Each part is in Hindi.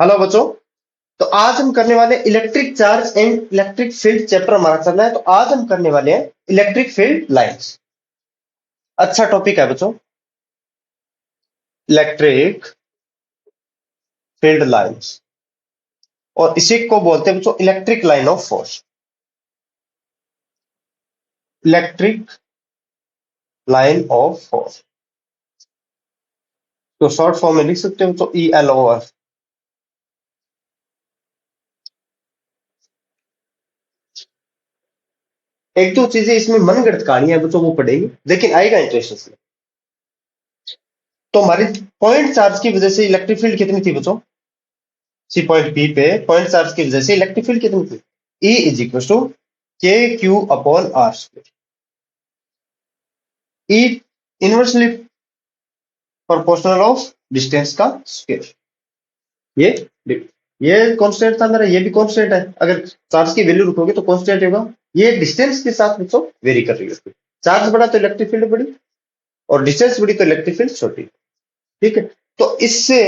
हेलो बच्चों। तो आज हम करने वाले electric charge and electric field chapter हमारा चल रहा है। तो आज हम करने वाले हैं इलेक्ट्रिक फील्ड लाइंस। अच्छा टॉपिक है बच्चों, इलेक्ट्रिक फील्ड लाइंस। और इसी को बोलते हैं बच्चों electric line of force. Electric line of force तो शॉर्ट फॉर्म में लिख सकते हो बच्चों ELOF। एक दो चीजें इसमें मनगढ़ंत कहानियां हैं बच्चों, वो पढ़ेंगे लेकिन आएगा इंटरेस्ट इसमें। तो हमारी पॉइंट चार्ज की वजह से इलेक्ट्रिक फील्ड कितनी थी बच्चों? सी पॉइंट बी पे पॉइंट चार्ज की वजह से इलेक्ट्रिक फील्ड कितनी थी? E is equal to KQ/R²। E inversely proportional of distance का स्क्वायर। ये ये कांस्टेंट था मेरा, ये भी कांस्टेंट है। अगर चार्ज की वैल्यू रखोगे तो कांस्टेंट होगा। ये डिस्टेंस के साथ बच्चों वेरी कर रही है। चार्ज बढ़ा तो इलेक्ट्रिक फील्ड बड़ी, और डिस्टेंस बड़ी तो इलेक्ट्रिक फील्ड छोटी। ठीक है। तो इससे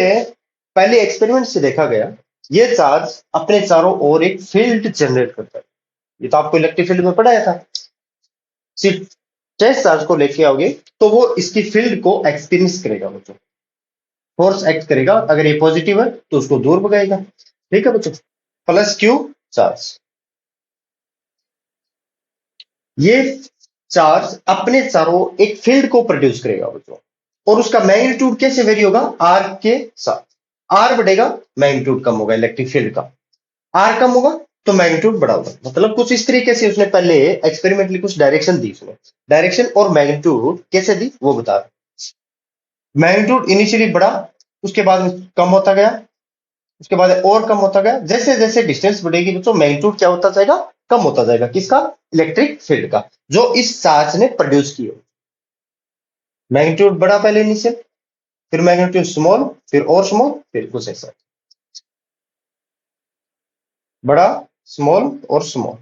पहले एक्सपेरिमेंट से देखा गया, ये चार्ज अपने चारों ओर एक फील्ड जनरेट करता है। ये तो आपको इलेक्ट्रिक फील्ड में पढ़ाया था। सिर्फ टेस्ट चार्ज को लेके आओगे तो वो इसकी फील्ड को एक्सपीरियंस करेगा बच्चों। फोर्स एक्ट करेगा, अगर ये पॉजिटिव है तो उसको दूर भगाएगा। ठीक है बच्चों। प्लस क्यू चार्ज, ये चार्ज अपने चारों एक फील्ड को प्रोड्यूस करेगा बच्चों। और उसका मैग्नीट्यूड कैसे वेरी होगा? आर के साथ। आर बढ़ेगा, मैग्नीट्यूड कम होगा इलेक्ट्रिक फील्ड का। आर कम होगा तो मैग्नीट्यूड बढ़ा होगा। मतलब कुछ इस तरीके से उसने पहले एक्सपेरिमेंटली कुछ डायरेक्शन दी। उसने डायरेक्शन और मैग्नीट्यूड कैसे दी वो बता रहा। मैग्नीट्यूड इनिशियली बढ़ा, उसके बाद कम होता गया, उसके बाद और कम होता गया। जैसे जैसे डिस्टेंस बढ़ेगी बच्चों मैग्नीट्यूड क्या होता जाएगा? कम होता जाएगा। किसका? इलेक्ट्रिक फील्ड का, जो इस चार्ज ने प्रोड्यूस की हो। मैग्नीट्यूड बढ़ा पहले इनिशियल, फिर मैग्नीट्यूड स्मॉल, फिर और स्मॉल, फिर कुछ ऐसा बड़ा, स्मॉल और स्मॉल,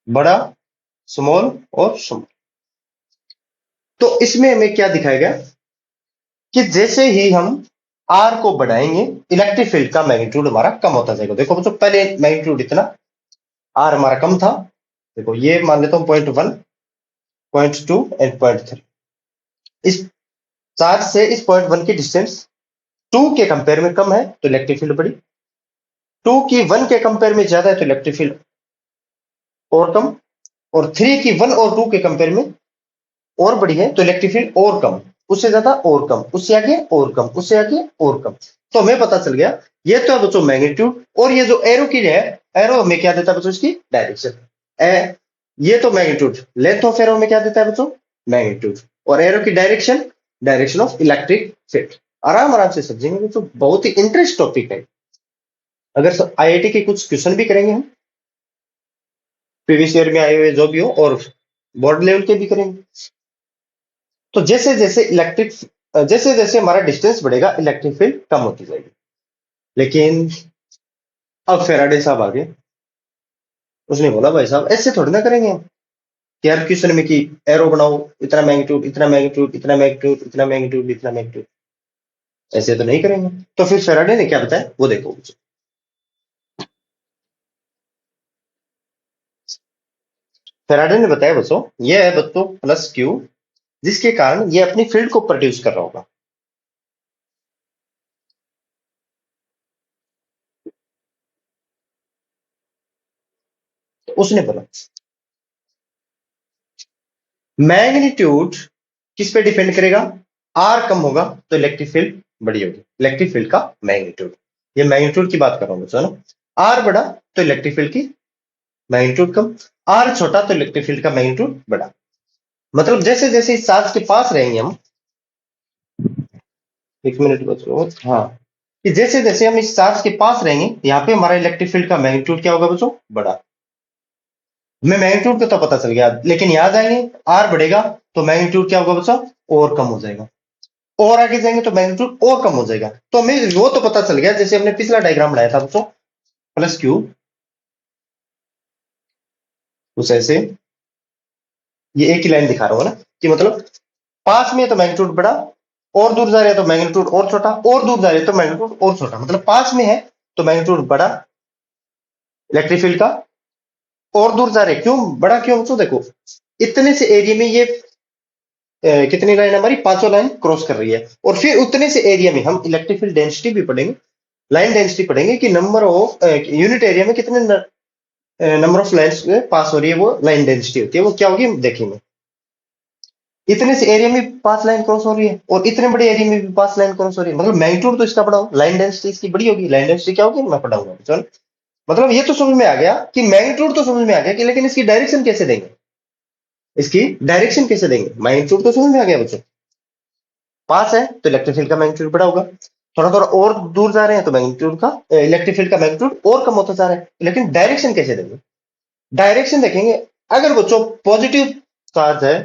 बड़ा, स्मॉल और स्मॉल। तो इसमें हमें क्या दिखाया गया कि जैसे ही हम आर को बढ़ाएंगे इलेक्ट्रिक फील्ड का मैग्नीट्यूड हमारा कम होता जाएगा। देखो बच्चों, पहले मैग्नीट्यूड इतना, आर हमारा कम था। देखो ये मान लेता हूं 0.1, 0.2 एंड 0.3। इस चार्ज से इस 0.1 की डिस्टेंस 2 के कंपेयर में कम है तो इलेक्ट्रिक फील्ड बढ़ी। 2 की 1 के कंपेयर में ज्यादा है तो इलेक्ट्रिक फील्ड और कम। और 3 की 1 और 2 के कंपेयर में और बड़ी है तो इलेक्ट्रिक फील्ड और कम। उससे ज्यादा और कम, उससे आगे और कम, उससे आगे और कम। तो हमें पता चल गया ये तो है बच्चों मैग्नीट्यूड। और ये जो एरो की है, एरो हमें क्या देता है बच्चों? इसकी डायरेक्शन। ये तो मैग्नीट्यूड, लेंथ ऑफ एरो में क्या देता है बच्चों? मैग्नीट्यूड। और एरो की direction, direction of electric field. आराम आराम से समझेंगे बच्चों, बहुत ही इंटरेस्ट टॉपिक है। अगर IIT के कुछ क्वेश्चन भी करेंगे हम, प्रीवियस ईयर में आए हुए जो भी हो, और बोर्ड लेवल के भी करेंगे। तो जैसे जैसे जैसे जैसे हमारा डिस्टेंस बढ़ेगा इलेक्ट्रिक फील्ड कम होती जाएगी। लेकिन अब फेराडे साहब आ गए। उसने बोला भाई साहब ऐसे थोड़ी ना करेंगे हम कि हर क्वेश्चन में कि एरो बनाओ, इतना मैग्नीट्यूड, इतना मैग्नीट्यूड, इतना मैग्नीट्यूड, इतना मैग्नीट्यूड, इतना मैग्नीट्यूड। ऐसे तो नहीं करेंगे। तो फिर फेराडे ने क्या बताया वो देखो। फेराडे ने बताया बच्चों, ये है बच्चों प्लस क्यू, जिसके कारण ये अपनी फील्ड को प्रोड्यूस कर रहा होगा। तो उसने बोला मैग्नीट्यूड किस पे डिपेंड करेगा? आर कम होगा तो इलेक्ट्रिक फील्ड बड़ी होगी, इलेक्ट्रिक फील्ड का मैग्नीट्यूड। ये मैग्नीट्यूड की बात कर रहा हूं बच्चों ना। आर बढ़ा तो इलेक्ट्रिक फील्ड की मैग्नीट्यूड कम, आर छोटा तो इलेक्ट्रिक फील्ड का मैग्नीट्यूड बढ़ा। मतलब जैसे जैसे इस चार्ज के पास रहेंगे हम, एक मिनट बच्चों, हाँ, कि जैसे जैसे हम इस चार्ज के पास रहेंगे यहाँ पे हमारा इलेक्ट्रिक फील्ड का मैग्नीट्यूड क्या होगा बच्चों? बड़ा। हमें मैग्नीट्यूड का तो पता चल गया, लेकिन याद आएंगे आर बढ़ेगा तो मैग्नीट्यूड क्या होगा बच्चों? और कम हो जाएगा। और आगे जाएंगे तो मैग्नीट्यूड और कम हो जाएगा। तो हमें वो तो पता चल गया, जैसे हमने पिछला डायग्राम बनाया था बच्चों, प्लस क्यू, उस ऐसे ये एक ही लाइन दिखा रहा हूं ना, कि मतलब पास में तो मैग्नीट्यूड बढ़ा और दूर जा रहे हैं तो मैग्नीट्यूड और छोटा, और दूर जा रहे हैं तो मैग्नीट्यूड और छोटा, मतलब पास में है तो मैग्नीट्यूड बड़ा इलेक्ट्रिक फील्ड का, और दूर जा रहे हैं क्यों बड़ा, क्यों तो देखो इतने से एरिया में ये कितनी लाइन हमारी पांचों लाइन क्रॉस कर रही है, और फिर उतने से एरिया में हम इलेक्ट्रिक फील्ड डेंसिटी भी पढ़ेंगे, लाइन डेंसिटी पढ़ेंगे कि नंबर ऑफ यूनिट एरिया में कितने नंबर ऑफ लाइन्स पास हो रही है, वो लाइन डेंसिटी होती है, वो क्या होगी देखेंगे। इतने से एरिया में पांच लाइन क्रॉस हो रही है और इतने बड़े एरिया में भी पांच लाइन क्रॉस हो रही है, मतलब मैग्नीट्यूड तो इसका बड़ा हो, लाइन डेंसिटी इसकी बड़ी होगी, लाइन डेंसिटी क्या होगी मैं पढ़ाऊंगा। चलो मतलब ये तो समझ में आ गया कि मैग्नीट्यूड तो समझ में आ गया कि लेकिन इसकी डायरेक्शन कैसे देंगे, इसकी डायरेक्शन कैसे देंगे, मैग्नीट्यूड तो समझ में आ गया बच्चों, पास है तो इलेक्ट्रिक फील्ड का मैग्नीट्यूड बड़ा होगा, थोड़ा थोड़ा और दूर जा रहे हैं तो मैग्नीट्यूड का इलेक्ट्रिक फील्ड का मैग्नीट्यूड और कम होता जा रहा है, लेकिन डायरेक्शन कैसे देंगे, डायरेक्शन देखेंगे। अगर बच्चों पॉजिटिव चार्ज है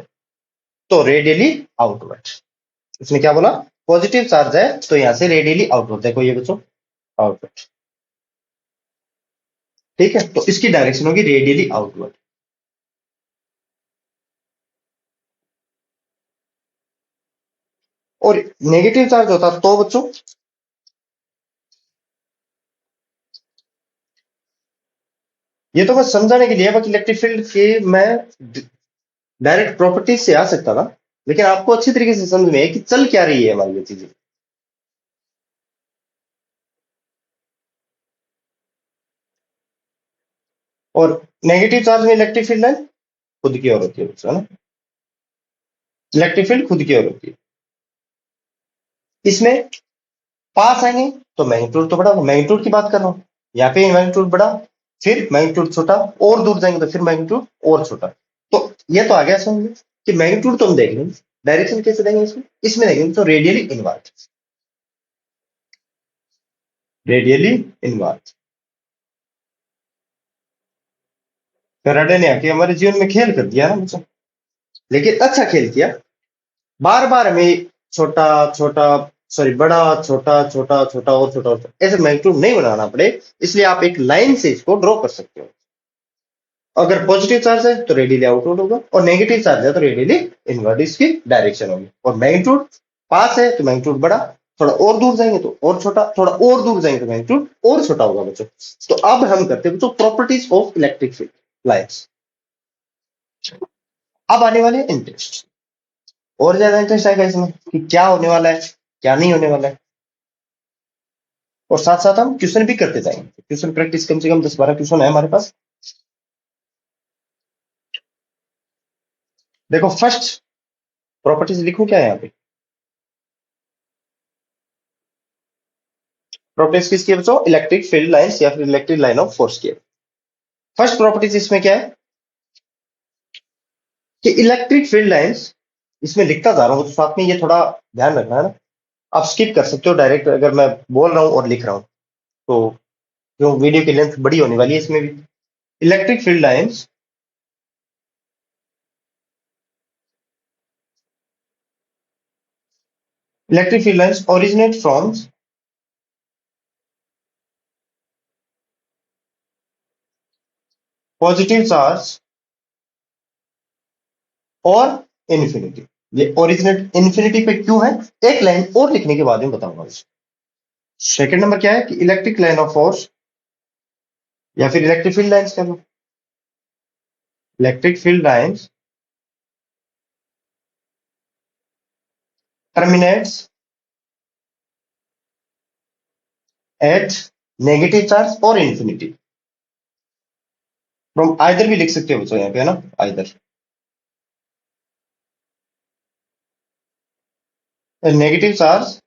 तो रेडियली आउटवर्ड, उसने क्या बोला, पॉजिटिव चार्ज है तो यहां से रेडियली आउटवर्ड, देखो ये बच्चों आउटवर्ड, ठीक है, तो इसकी डायरेक्शन होगी रेडियली आउटवर्ड। और नेगेटिव चार्ज होता तो बच्चों, ये तो बस समझाने के लिए है, बाकी इलेक्ट्रिक फील्ड के मैं डायरेक्ट प्रॉपर्टीज से आ सकता था, लेकिन आपको अच्छी तरीके से समझ में है कि चल क्या रही है हमारी ये चीजें। और नेगेटिव चार्ज में इलेक्ट्रिक फील्ड लाइन खुद की ओर होती है बच्चों, है ना, इलेक्ट्रिक फील्ड खुद की ओर होती है। इसमें पास आएंगे तो मैग्नीट्यूड तो बड़ा होगा, मैग्नीट्यूड की बात कर रहा हूं, यहाँ पे मैग्नीट्यूड बड़ा, फिर मैग्नीट्यूड छोटा, और दूर जाएंगे तो फिर मैग्नीट्यूड और छोटा। तो ये तो आ गया समझ में कि मैग्नीट्यूड तो हम देख लेंगे, डायरेक्शन कैसे देंगे इसमें, इसमें देखेंगे तो radially invert, radially invert. Faraday ने आके हमारे जीवन में खेल कर दिया ना बच्चों, लेकिन अच्छा खेल किया, बार बार हमें छोटा छोटा, सॉरी बड़ा छोटा छोटा छोटा और छोटा और ऐसे मैग्नीट्यूड नहीं बनाना पड़े, इसलिए आप एक लाइन से इसको ड्रॉ कर सकते हो। अगर पॉजिटिव चार्ज है तो रेडियली आउटवर्ड होगा, और नेगेटिव चार्ज है तो रेडियली इनवर्ड इसकी डायरेक्शन होगी। और मैग्नीट्यूड पास है तो मैग्नीट्यूड बड़ा, थोड़ा और दूर जाएंगे तो और छोटा, थोड़ा और दूर जाएंगे तो मैग्नीट्यूड और छोटा होगा बच्चों। तो अब हम करते हैं बच्चों properties of electric field lines. अब आने वाले इंटरेस्ट, और ज्यादा इंटरेस्ट आएगा इसमें कि क्या होने वाला है क्या नहीं होने वाला है, और साथ साथ हम क्वेश्चन भी करते जाएंगे, क्वेश्चन प्रैक्टिस कम से कम 10-12 क्वेश्चन है हमारे पास। देखो फर्स्ट प्रॉपर्टीज लिखूं क्या है यहाँ पे, प्रॉपर्टीज किसकी है बच्चों, इलेक्ट्रिक फील्ड लाइंस या फिर इलेक्ट्रिक लाइन ऑफ फोर्स की है। फर्स्ट प्रॉपर्टीज इसमें क्या है कि इलेक्ट्रिक फील्ड लाइंस, इसमें लिखता जा रहा हूं तो साथ में ये थोड़ा ध्यान रखना है ना, आप स्किप कर सकते हो डायरेक्ट अगर मैं बोल रहा हूं और लिख रहा हूं तो, क्यों वीडियो की लेंथ बड़ी होने वाली है इसमें भी। Electric field lines electric field lines originate from positive charge और इन्फिनिटी। ये ओरिजिनेट इन्फिनिटी पे क्यों है, एक लाइन और लिखने के बाद में बताऊंगा। सेकंड नंबर क्या है कि इलेक्ट्रिक लाइन ऑफ फोर्स या फिर इलेक्ट्रिक फील्ड लाइंस कह लो, electric field lines terminates at negative charge और इन्फिनिटी, फ्रॉम आइदर भी लिख सकते हो बच्चों यहाँ पे, है ना, आइदर नेगेटिव चार्ज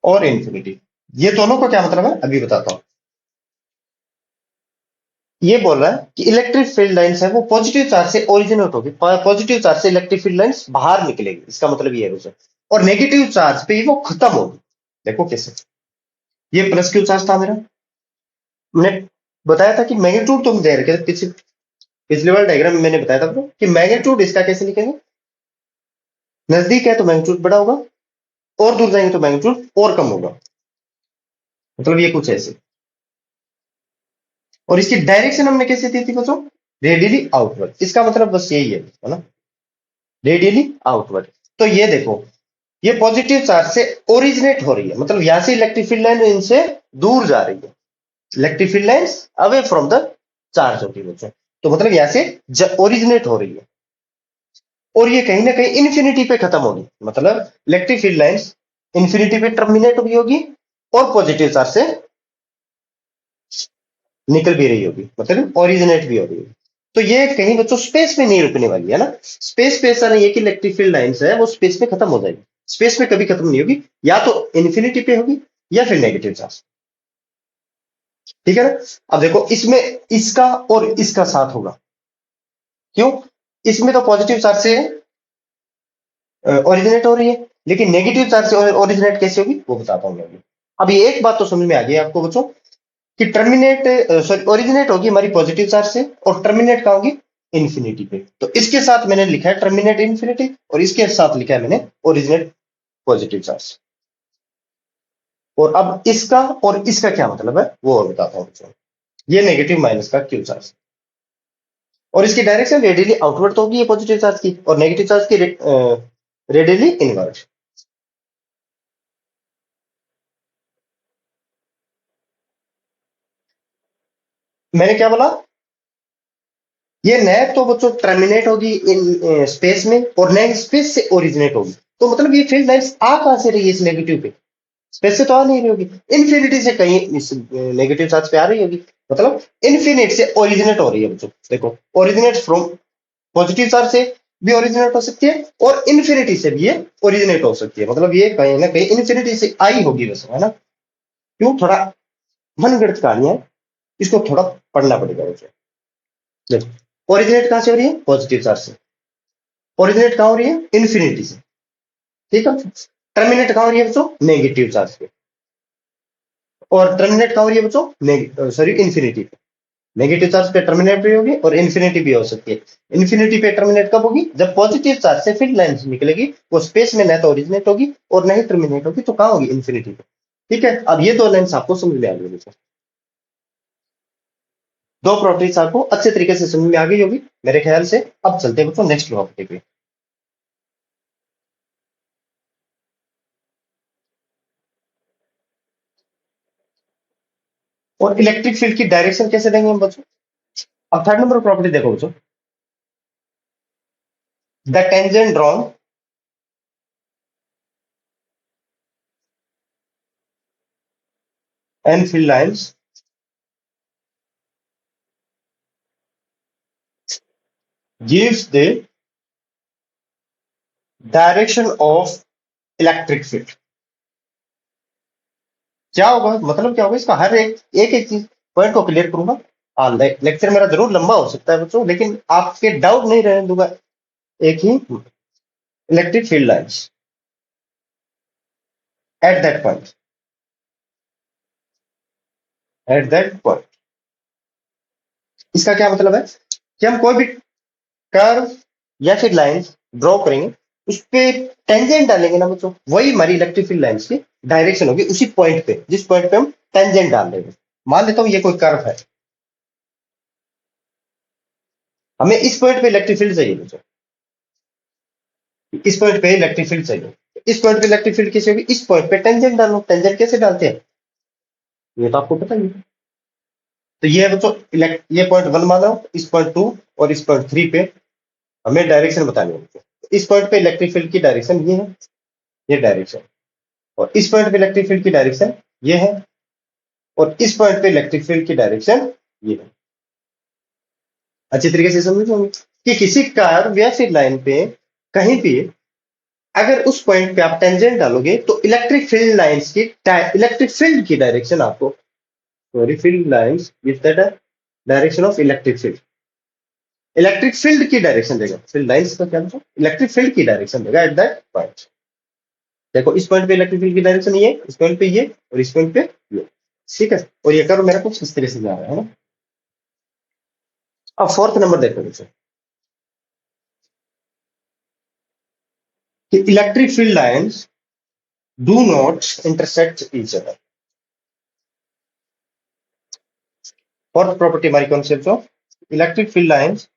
और इन्फिनिटी। ये दोनों का क्या मतलब है अभी बताता हूं। ये बोल रहा है कि इलेक्ट्रिक फील्ड लाइंस है वो पॉजिटिव चार्ज से ओरिजिनेट होगी, पॉजिटिव चार्ज से इलेक्ट्रिक फील्ड लाइंस बाहर निकलेगी, इसका मतलब ये है दोस्तों, और नेगेटिव चार्ज पे वो खत्म होगी। देखो कैसे, ये प्लस क्यू चार्ज था मेरा, मैंने बताया था कि मैग्नीट्यूड तुम दे रखे थे पिछले वाले डायग्राम में मैंने बताया था आपको कि मैग्नीट्यूड इसका कैसे लिखेंगे, नजदीक है तो मैग्नीट्यूड बड़ा होगा, और दूर जाएंगे तो मैग्नीट्यूड और कम होगा, मतलब ये कुछ ऐसे। और इसकी डायरेक्शन हमने कैसे दी थी बच्चों, रेडियली आउटवर्ड, इसका मतलब बस यही है ना, रेडियली आउटवर्ड। तो ये देखो, ये पॉजिटिव चार्ज से ओरिजिनेट हो रही है, मतलब यहां से इलेक्ट्रिक फील्ड लाइन इनसे दूर जा रही है, electric field lines away from the charge होती है बच्चों। तो मतलब यहां से ओरिजिनेट हो रही है और ये कहीं ना कहीं इन्फिनिटी पे खत्म होगी, मतलब इलेक्ट्रिक फील्ड लाइंस इन्फिनिटी पे टर्मिनेट भी होगी और पॉजिटिव चार्ज से निकल भी रही होगी, मतलब ओरिजिनेट भी हो रही होगी। तो ये कहीं बच्चों स्पेस में नहीं रुकने वाली है ना, स्पेस पे ऐसा नहीं है कि इलेक्ट्रिक फील्ड लाइंस है वो स्पेस में खत्म हो जाएगी, स्पेस में कभी खत्म नहीं होगी, या तो इन्फिनिटी पे होगी या फिर नेगेटिव चार्ज। ठीक है ना। अब देखो इसमें इसका और इसका साथ होगा, क्यों? इसमें तो पॉजिटिव चार्ज से ओरिजिनेट हो रही है, लेकिन नेगेटिव चार्ज से ओरिजिनेट कैसे होगी वो बताता हूं मैं अभी। अब ये एक बात तो समझ में आ गई आपको बच्चों कि टर्मिनेट सॉरी ओरिजिनेट होगी हमारी पॉजिटिव चार्ज से और टर्मिनेट कहाँ होगी, इन्फिनिटी पे। तो इसके साथ मैंने लिखा है टर्मिनेट इन्फिनिटी और इसके साथ लिखा है मैंने ओरिजिनेट पॉजिटिव चार्ज। और अब इसका और इसका क्या मतलब है वो और बताता हूं बच्चों। ये नेगेटिव माइनस का क्यू चार्ज और इसकी डायरेक्शन रेडियली आउटवर्ड तो होगी ये पॉजिटिव चार्ज की, और नेगेटिव चार्ज की रेडियली इनवर्ड। मैंने क्या बोला, ये न तो बच्चों टर्मिनेट होगी इन स्पेस में और न स्पेस से ओरिजिनेट होगी। तो मतलब ये फील्ड लाइंस आ कहां से रही है इस नेगेटिव पे, स्पेस से तो आ नहीं रही होगी, इन्फिनिटी से कहीं इस नेगेटिव चार्ज पे आ रही होगी, मतलब इन्फिनिट से ओरिजिनेट हो रही है बच्चों। देखो ओरिजिनेट फ्रॉम पॉजिटिव चार्ज से भी ओरिजिनेट हो सकती है और इन्फिनिटी से भी ये ओरिजिनेट हो सकती है, मतलब ये कहीं ना कहीं इन्फिनिटी से आई होगी वैसे, है ना। क्यों, थोड़ा मनगढ़ंत कहानी है, इसको थोड़ा पढ़ना पड़ेगा वैसे। देखो ओरिजिनेट कहां से हो रही है, पॉजिटिव चार्ज से, ओरिजिनेट कहां हो रही है, इन्फिनिटी से। ठीक है, टर्मिनेट कहां हो रही है बच्चों, नेगेटिव चार्ज पे, और टर्मिनेट कहां हो रही है बच्चों, सॉरी इन्फिनिटी पे। नेगेटिव चार्ज पे टर्मिनेट भी होगी और इन्फिनिटी भी हो सकती है। इन्फिनिटी पे टर्मिनेट कब होगी, जब पॉजिटिव चार्ज से फील्ड लाइन निकलेगी, वो स्पेस में न तो ओरिजिनेट होगी और न ही टर्मिनेट होगी, तो कहां होगी, इन्फिनिटी पे। ठीक है, अब ये दो लाइन्स आपको समझ में आ गई, दो प्रॉपर्टीज आपको अच्छे तरीके से समझ में आ गई होगी मेरे ख्याल से। अब चलते हैं बच्चों नेक्स्ट प्रॉपर्टी पे। और इलेक्ट्रिक फील्ड की डायरेक्शन कैसे देंगे हम बच्चों। अब थर्ड नंबर प्रॉपर्टी देखो बच्चों, the tangent drawn and field lines gives the direction of electric field. क्या होगा, मतलब क्या होगा इसका, हर एक एक चीज पॉइंट को क्लियर करूंगा। हाँ, लेक्चर मेरा जरूर लंबा हो सकता है बच्चों, लेकिन आपके डाउट नहीं रहने दूंगा। एक ही, electric field lines at that point, at that point, इसका क्या मतलब है कि हम कोई भी कर्व या फिर लाइंस ड्रॉ करेंगे, उस पे टेंजेंट डालेंगे ना बच्चों, वही हमारी इलेक्ट्रिक फील्ड लाइंस की डायरेक्शन होगी, उसी पॉइंट पे जिस पॉइंट पे हम टेंजेंट डाल देंगे। मान लेता हूं ये कोई कर्व है, हमें इस पॉइंट पे इलेक्ट्रिक फील्ड चाहिए बच्चों, इस पॉइंट पे इलेक्ट्रिक फील्ड चाहिए, इस पॉइंट पे इलेक्ट्रिक फील्ड कैसे होगी, इस पॉइंट पे टेंजेंट डालो। टेंजेंट कैसे डालते हैं ये तो आपको पता ही है। तो ये है बच्चों, ये पॉइंट वन मान रहा हूं, इस पॉइंट टू और इस पॉइंट थ्री पे हमें डायरेक्शन बतानी है। इस पॉइंट पे इलेक्ट्रिक फील्ड की डायरेक्शन ये है, ये डायरेक्शन, और इस पॉइंट पे इलेक्ट्रिक फील्ड की डायरेक्शन ये है, और इस पॉइंट पे इलेक्ट्रिक फील्ड की डायरेक्शन ये है। अच्छी तरीके से समझ होंगे कि किसी कर्व या फिर लाइन पे कहीं भी अगर उस पॉइंट पे आप टेंजेंट डालोगे तो इलेक्ट्रिक फील्ड लाइंस की इलेक्ट्रिक फील्ड की डायरेक्शन आपको, sorry field lines with the direction of electric field की डायरेक्शन देगा, फील्ड लाइंस का क्या मतलब, इलेक्ट्रिक फील्ड की डायरेक्शन देगा एट दैट पॉइंट। देखो इस पॉइंट पे इलेक्ट्रिक फील्ड की डायरेक्शन ये, इस पॉइंट पे ये, और इस पॉइंट पे ये। ठीक है, और ये कर्व मेरा कुछ इस तरह से जा रहा है ना। अब फोर्थ नंबर देखो मुझे, कि electric field lines do not intersect each other. Fourth property हमारी कौन सी है, electric field lines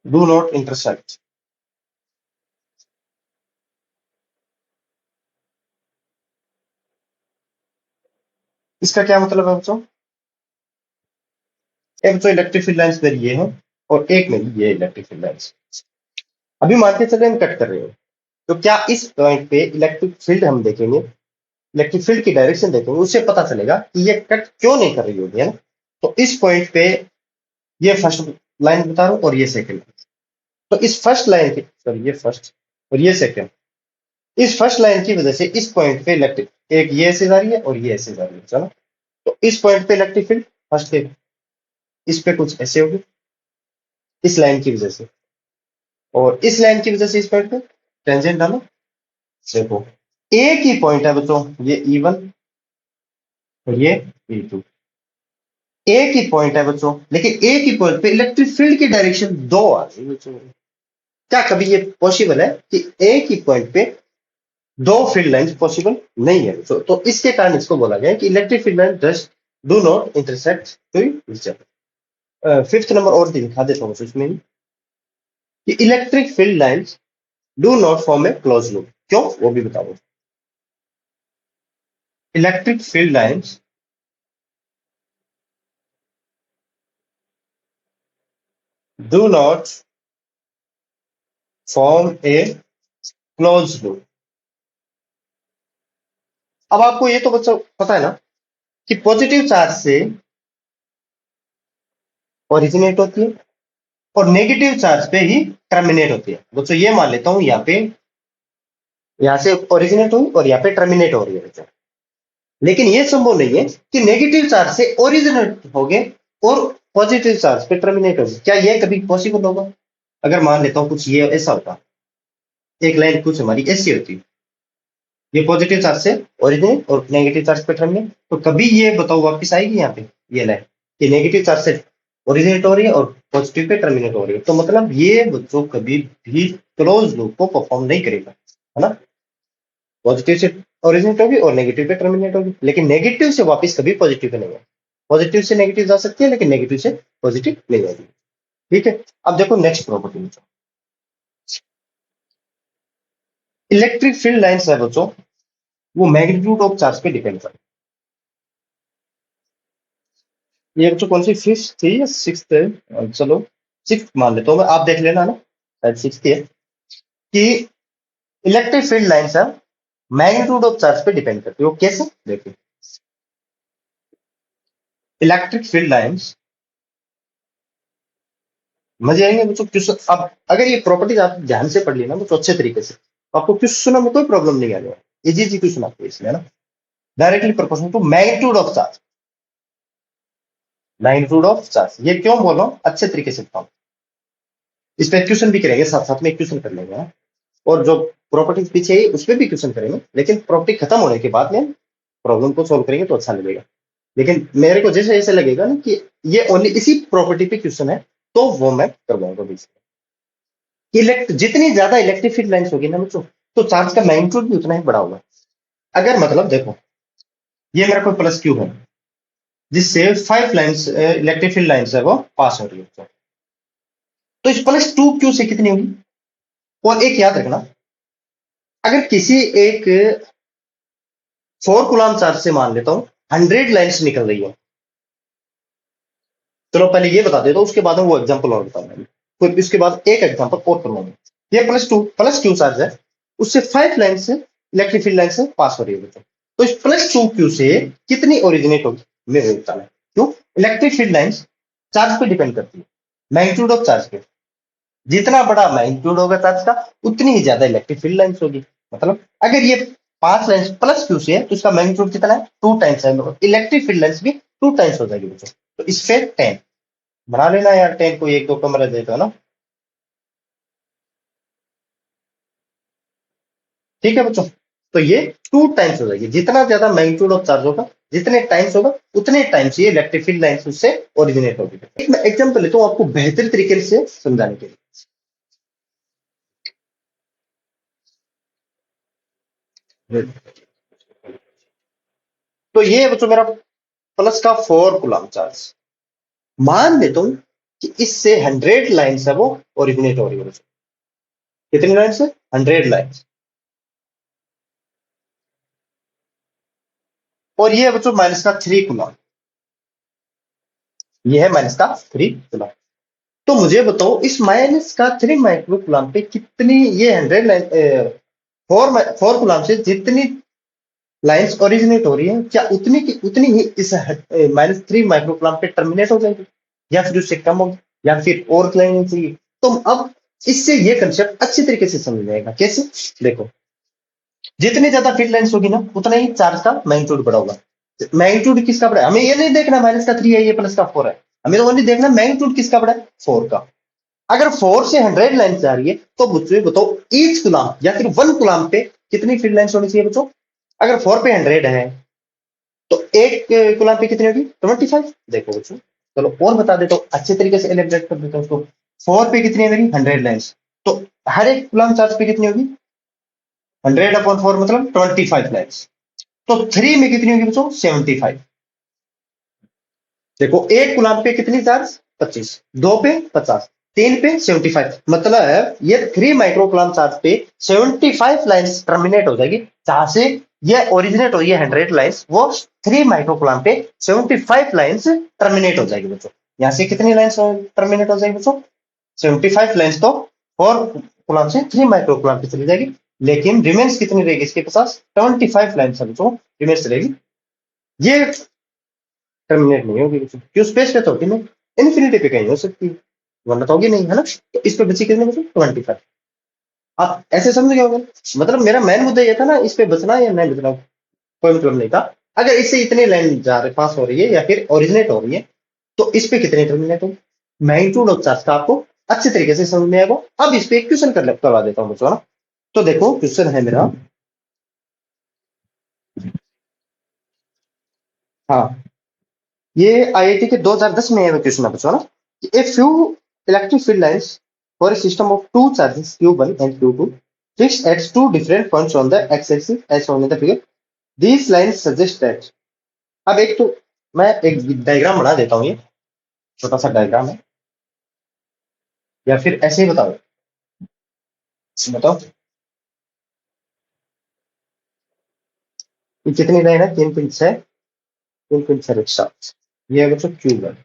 do not intersect. इसका क्या मतलब है बच्चों? एक तो इलेक्ट्रिक फील्ड लाइंस मेरी ये है और एक मेरी ये इलेक्ट्रिक फील्ड लाइंस। अभी मान के चले हम कट कर रहे हो, तो क्या इस पॉइंट पे इलेक्ट्रिक फील्ड हम देखेंगे, इलेक्ट्रिक फील्ड की डायरेक्शन देखेंगे, उससे पता चलेगा कि ये कट क्यों नहीं कर रही होगी, है ना। तो इस पॉइंट पे ये फर्स्ट लाइन बता रहा हूं और ये सेकंड। तो इस फर्स्ट लाइन की, सॉरी ये फर्स्ट और ये सेकंड, इस फर्स्ट लाइन की वजह से इस पॉइंट पे इलेक्ट्रिक, एक ये ऐसे जा रही है और ये ऐसे जा रही है, चलो। तो इस पॉइंट पे इलेक्ट्रिक फील्ड फर्स्ट पे, इस पे कुछ ऐसे होगी इस लाइन की वजह से, और इस लाइन की वजह से इस पॉइंट पे टेंजेंट डालो। देखो एक ही पॉइंट है बच्चों, ये E1 और ये E2, एक ही पॉइंट है बच्चों, लेकिन एक ही पॉइंट पे इलेक्ट्रिक फील्ड की डायरेक्शन दो आ रही है बच्चों। क्या कभी ये पॉसिबल है कि एक ही पॉइंट पे दो फील्ड लाइंस पॉसिबल नहीं है? तो इसके कारण इसको बोला गया कि electric field line dust do not intersect to each other. Fifth number और दिखा देता हूँ इसमें कि electric field lines do not form a close loop. क्यों, वो भी बताओ। Electric field lines do not form a close loop. अब आपको ये तो बच्चों पता है ना कि पॉजिटिव चार्ज से ओरिजिनेट होती है और नेगेटिव चार्ज पे ही टर्मिनेट होती है। बच्चों ये मान लेता हूं यहाँ पे, यहाँ से ओरिजिनेट हुई और यहाँ पे टर्मिनेट हो रही है बच्चों। लेकिन ये संभव नहीं है कि नेगेटिव चार्ज से ओरिजिनेट हो गए और पॉजिटिव चार्ज पे टर्मिनेट हो गए। क्या ये कभी पॉसिबल होगा? अगर मान लेता हूँ कुछ ये ऐसा होता, एक लाइन कुछ हमारी ऐसी होती, ये पॉजिटिव चार्ज से ओरिजिनेट और नेगेटिव चार्ज पे टर्मिनेट, तो कभी ये बताओ वापस आएगी यहाँ पे ये लाइन कि नेगेटिव चार्ज से ओरिजिनेट हो रही है और पॉजिटिव पे टर्मिनेट हो रही है? तो मतलब ये बच्चों कभी भी क्लोज लूप को परफॉर्म नहीं करेगा, है ना। पॉजिटिव से ओरिजिनेट होगी और नेगेटिव पे टर्मिनेट होगी, लेकिन नेगेटिव से वापस कभी पॉजिटिव पे नहीं है। पॉजिटिव से नेगेटिव जा सकती है लेकिन नेगेटिव से पॉजिटिव नहीं जाएगी। ठीक है, अब देखो नेक्स्ट प्रॉपर्टी में, इलेक्ट्रिक फील्ड लाइंस है बच्चों, वो मैग्नीट्यूड ऑफ चार्ज पे डिपेंड करता है। ये बच्चों कौन सी फिफ्थ थी या सिक्स्थ है? चलो सिक्स्थ मान लेता हूँ मैं, आप देख लेना ना, शायद सिक्स्थ है कि इलेक्ट्रिक फील्ड लाइंस है मैग्नीट्यूड ऑफ चार्ज पे डिपेंड करती है। वो कैसे, देखिए इलेक्ट्रिक फील्ड लाइंस, मजे आएंगे बच्चों क्वेश्चन। अब अगर ये प्रॉपर्टीज आप ध्यान से पढ़ लेना तो अच्छे तरीके से, तो आपको क्वेश्चन में कोई प्रॉब्लम नहीं आने वाली, इजी इजी क्वेश्चन आपको इसमें, है ना। Directly proportional to magnitude of charge, magnitude of charge, ये क्यों बोल रहा हूं अच्छे तरीके से बताऊं। इस पे क्वेश्चन भी करेंगे, साथ साथ में एक क्वेश्चन कर लेंगे, हाँ? और जो प्रॉपर्टीज पीछे है उस पर भी क्वेश्चन करेंगे, लेकिन प्रॉपर्टी खत्म होने के बाद में प्रॉब्लम को सोल्व करेंगे तो अच्छा लगेगा। लेकिन मेरे को जैसे ऐसे लगेगा ना कि ये ओनली इसी प्रॉपर्टी पे क्वेश्चन है, तो वो मैं करवाऊंगा बेसिकली। जितनी ज्यादा इलेक्ट्रिक फील्ड लाइंस होगी ना बच्चों, तो चार्ज का मैग्नीट्यूड भी उतना ही बड़ा होगा। अगर मतलब देखो ये मेरा कोई प्लस क्यू है जिससे 5 लाइंस इलेक्ट्रिक फील्ड लाइंस है वो पास हो रही है, तो इस +2 क्यू से कितनी होगी? और एक याद रखना, अगर किसी एक 4 कूलम चार्ज से मान लेता हूं 100 लाइंस निकल रही है, चलो पहले ये बता देता हूं, उसके बाद में वो एग्जांपल और बताऊंगा, फिर इसके बाद एक एग्जांपल और करूंगा। ये प्लस क्यू चार्ज है, उससे 5 लाइन से इलेक्ट्रिक फील्ड लाइन से पास हो रही है बच्चों। तो इस +2 क्यू से कितनी ओरिजिनेट होगी मेरे बताना है। क्यों? इलेक्ट्रिक फील्ड लाइन चार्ज पे डिपेंड करती है, मैग्नीट्यूड ऑफ चार्ज पे। जितना बड़ा मैग्नीट्यूड होगा चार्ज का, उतनी ही ज्यादा इलेक्ट्रिक फील्ड लाइंस होगी। मतलब अगर ये 5 लाइंस +क्यू से है तो इसका मैग्नीट्यूड कितना है? 2 टाइम्स है, इलेक्ट्रिक फील्ड लाइंस भी 2 टाइम्स हो जाएगी बच्चों। तो इससे 10 बना लेना यार, 10 को एक दो कमरा देता ना। ठीक है बच्चों, तो ये 2 टाइम्स हो जाएगी, जितना ज्यादा मैग्नीट्यूड ऑफ चार्ज होगा जितने टाइम्स होगा उतने टाइम्स ये इलेक्ट्रिक फील्ड लाइंस उससे ओरिजिनेट होगी। एक मैं एग्जांपल लेता हूं आपको बेहतर तरीके से समझाने के लिए। तो ये बच्चों मेरा प्लस का 4 कूलम चार्ज, मान लेता हूं कि इससे 100 लाइन्स है वो ओरिजिनेट हो रही है। कितनी लाइन्स है? 100 लाइन्स। और ये है बच्चों माइनस का 3 कूलम, ये है माइनस का 3 कूलम। तो मुझे बताओ इस माइनस का 3 माइक्रो कूलम पे कितनी, ये 100 लाइन 4 कूलम से जितनी लाइन्स ओरिजिनेट हो रही है, क्या उतनी की उतनी ही इस -3 माइक्रो कूलम पे टर्मिनेट हो जाएगी, या फिर उससे कम होगी, या फिर और लाइन चाहिए? तो अब इससे ये कंसेप्ट अच्छी तरीके से समझ जाएगा। कैसे? देखो, जितनी ज्यादा फील्ड लाइन्स होगी ना, उतना ही चार्ज का मैग्नीट्यूड बड़ा होगा। मैग्नीट्यूड किसका बड़ा है? हमें ये नहीं देखना माइनस का 3 है ये प्लस का 4 है, हमें तो ओनली देखना मैग्नीट्यूड किसका बड़ा है? 4 का। अगर 4 से 100 लाइन जा रही है तो मुझे बताओ ईच गुलाम या फिर 1 गुलाम पे कितनी फील्ड लाइन्स होनी चाहिए बच्चों? अगर 4 पे 100 है तो एक गुलाम पे कितनी होगी? 25। देखो बच्चों, चलो और बता देता हूँ, अच्छे तरीके से एलिब्रेट कर देता हूँ उसको। 4 पे कितनी है मेरी? 100 लाइन्स। तो हर एक गुलाम चार्ज पे कितनी होगी? 100/4 मतलब 25 लाइन्स। तो 3 में कितनी होगी बच्चों? 75। देखो, एक गुलाम पे कितनी चार्ज? 25, 2 पे 50, 3 पे 75, मतलब ये 3 माइक्रो गुलाम चार्ज पे 75 लाइन्स टर्मिनेट हो जाएगी। जहां से ये ओरिजिनेट हुई है 100 लाइन्स, वो 3 माइक्रो गुलाम पे 75 लाइन्स टर्मिनेट हो जाएगी बच्चों। यहां से कितनी लाइन्स टर्मिनेट हो जाएगी बच्चों? 75 लाइन्स तो 4 गुलाम से 3 माइक्रो गुलाम पे चली जाएगी, लेकिन रिमेन्स कितनी रहेगी इसके पास? 25 लाइन्स है बच्चों, रिमेन्स रहेगी। ये टर्मिनेट नहीं होगी क्यों? स्पेस पे तो होगी नहीं, इन्फिनिटी पे कहीं हो सकती है, वरना तो होगी नहीं, है ना? तो इस पे बची कितने? बचे 25। आप ऐसे समझ गए होंगे। मतलब मेरा मेन मुद्दा ये था ना, इस पे बचना या नहीं बचना, कोई मतलब नहीं था। अगर इससे इतनी लाइन जा रही पास हो रही है या फिर ओरिजिनेट हो रही है, तो इस पे कितने टर्मिनेट होगी? मैग्नीट्यूड ऑफ चार्ज का आपको अच्छे तरीके से समझ में आएगा। अब इस पे एक क्वेश्चन करवा देता हूँ बच्चों ना। तो देखो क्वेश्चन है मेरा, हाँ, ये आईआईटी के 2010 में क्वेश्चन है बच्चों ना। A few electric field lines for a system of two charges Q1 and Q2 fixed at two different points on the x-axis as shown in the figure. These lines suggest that, अब एक तो मैं एक डायग्राम बना देता हूँ, ये छोटा सा डायग्राम है, या फिर ऐसे ही बताओ, बताओ ये कितनी लाइन है? 3.6, 3.6 रिक्शा। ये है बच्चों Q1,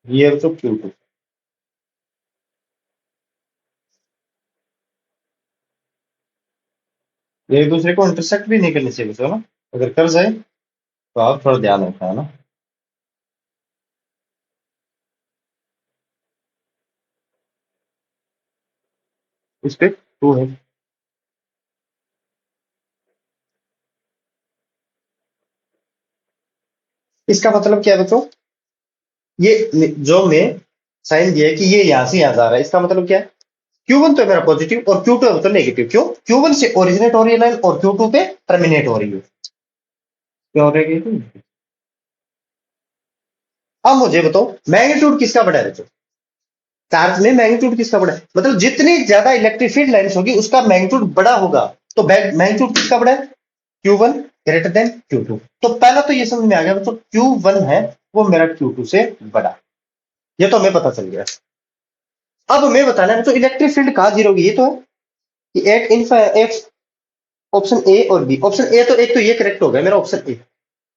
ये है बच्चों Q2। ये एक दूसरे को इंटरसेक्ट भी नहीं करनी चाहिए बच्चों ना, अगर कर जाए तो आप थोड़ा ध्यान रखना, है ना? इस पे 2 है। इसका मतलब क्या है बच्चों? ये जो में साइन दिया है कि ये यहां से यहां जा रहा है, इसका मतलब क्या है? Q1 तो है मेरा पॉजिटिव और Q2 है तो नेगेटिव। क्यों? Q1 से ओरिजिनेट हो रही है लाइन और Q2 पे टर्मिनेट हो रही है। क्या हो रही है? अब मुझे बताओ मैग्नीट्यूड किसका बड़ा है बच्चों? चार्ज में मैग्नीट्यूड किसका बड़ा है? मतलब जितनी ज्यादा इलेक्ट्रिक फील्ड लाइन्स होगी उसका मैग्नीट्यूड बड़ा होगा। तो मैग्नीट्यूड किसका बड़ा है? Q1 greater than Q2। तो पहला तो ये समझ में आ गया बच्चों, Q1 है वो मेरा Q2 से बड़ा, ये तो हमें पता चल गया। अब हमें बताना है बच्चों इलेक्ट्रिक फील्ड कहाँ जीरो होगी। ये तो है कि at in F, option A और बी। ऑप्शन ए तो एक तो ये करेक्ट हो गया मेरा ऑप्शन ए,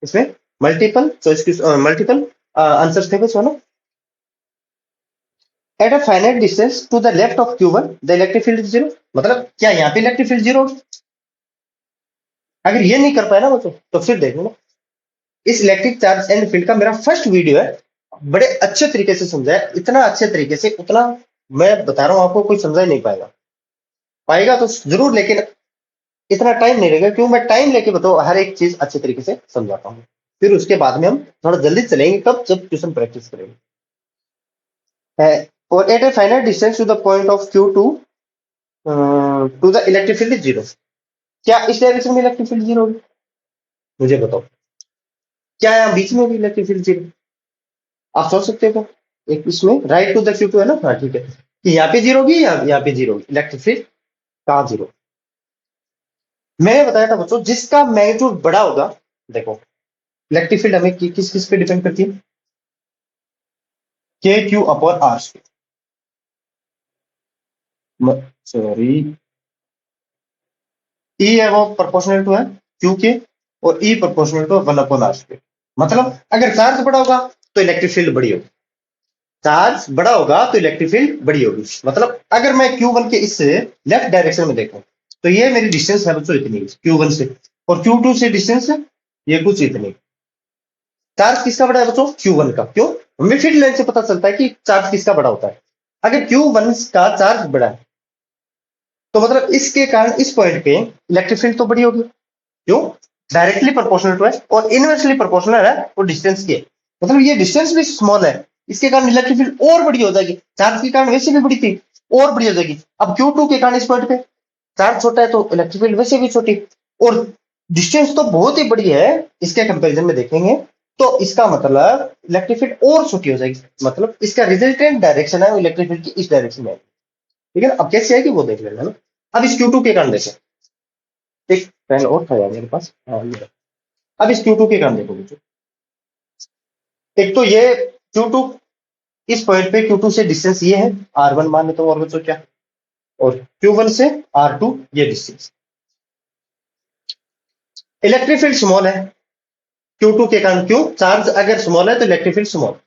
इसमें मल्टीपल चॉइस, मल्टीपल आंसर्स थे बच्चों ना। At a finite distance to the left of Q1 the electric field is zero. मतलब क्या यहाँ पे इलेक्ट्रिक फील्ड जीरो? अगर ये नहीं कर पाए ना बच्चों तो फिर देखो ना, इस इलेक्ट्रिक चार्ज एंड फील्ड का मेरा फर्स्ट वीडियो है, बड़े अच्छे तरीके से समझाया, इतना अच्छे तरीके से उतना मैं बता रहा हूँ आपको कोई समझा ही नहीं पाएगा। पाएगा तो जरूर, लेकिन इतना टाइम नहीं लगेगा, क्यों? मैं टाइम लेके बताओ हर एक चीज अच्छे तरीके से समझाता हूँ। फिर उसके बाद में हम थोड़ा जल्दी चलेंगे, कब? जब ट्यूशन प्रैक्टिस करेंगे। और at a finite distance to the point of Q2 to the electric field is zero. क्या इस डायरेक्शन में इलेक्ट्रिक फील्ड जीरो होगी? मुझे बताओ, क्या यहाँ बीच में होगी इलेक्ट्रिक फील्ड जीरो? आप सोच सकते हो। एक इसमें राइट टू द Q2 है ना, हाँ ठीक है, कि यहाँ पे जीरो होगी या यहाँ पे जीरो होगी इलेक्ट्रिक फील्ड? कहाँ जीरो? मैंने बताया था बच्चों जिसका मैग्नीट्यूड बड़ा होगा, देखो इलेक्ट्रिक फील्ड हमें किस किस पे डिपेंड करती है, k q upon r square, sorry E है वो प्रोपोर्शनल टू है क्यू के, और E proportional to 1 upon r square. मतलब अगर चार्ज बड़ा होगा तो इलेक्ट्रिक फील्ड बड़ी होगी, चार्ज बड़ा होगा तो इलेक्ट्रिक फील्ड बड़ी होगी। मतलब अगर मैं Q1 के इससे लेफ्ट डायरेक्शन में देखूं तो ये मेरी डिस्टेंस है बच्चों इतनी Q1 से, और Q2 से डिस्टेंस है ये कुछ इतनी। चार्ज किसका बड़ा है बच्चों? Q1 का। क्यों? हमें फील्ड लाइन से पता चलता है कि चार्ज किसका बड़ा होता है। अगर Q1 का चार्ज बड़ा है तो मतलब इसके कारण इस पॉइंट पे इलेक्ट्रिक फील्ड तो बड़ी होगी। क्यों? डायरेक्टली प्रोपोर्शनल टू है और इनवर्सली प्रोपोर्शनल है वो डिस्टेंस की है। मतलब ये डिस्टेंस भी स्मॉल है, इसके कारण इलेक्ट्रिक फील्ड और बड़ी हो जाएगी। चार्ज के कारण वैसे भी बड़ी थी और बड़ी हो जाएगी। अब Q2 के कारण इस पॉइंट पे चार्ज छोटा है तो इलेक्ट्रिक फील्ड वैसे भी छोटी, और डिस्टेंस तो बहुत ही बड़ी है इसके कंपैरिजन में देखेंगे तो इसका मतलब इलेक्ट्रिक फील्ड और छोटी हो जाएगी। मतलब इसका रिजल्टेंट डायरेक्शन है वो इलेक्ट्रिक फील्ड की इस डायरेक्शन में है। ठीक है ना? अब कैसे है कि वो देख लेना ना। अब इस Q2 के कारण देखें, एक पेन और था यार मेरे पास, हाँ ये। अब इस Q2 के कारण देखो बच्चों, एक तो ये Q2 इस पॉइंट पे Q2 से डिस्टेंस ये है R1 मान लेते हो, और बच्चों क्या, और Q1 से R2 ये डिस्टेंस। इलेक्ट्रिक फील्ड स्मॉल है Q2 के कारण, क्यों? चार्ज अगर स्मॉल है तो इलेक्ट्रिक फील्ड स्मॉल,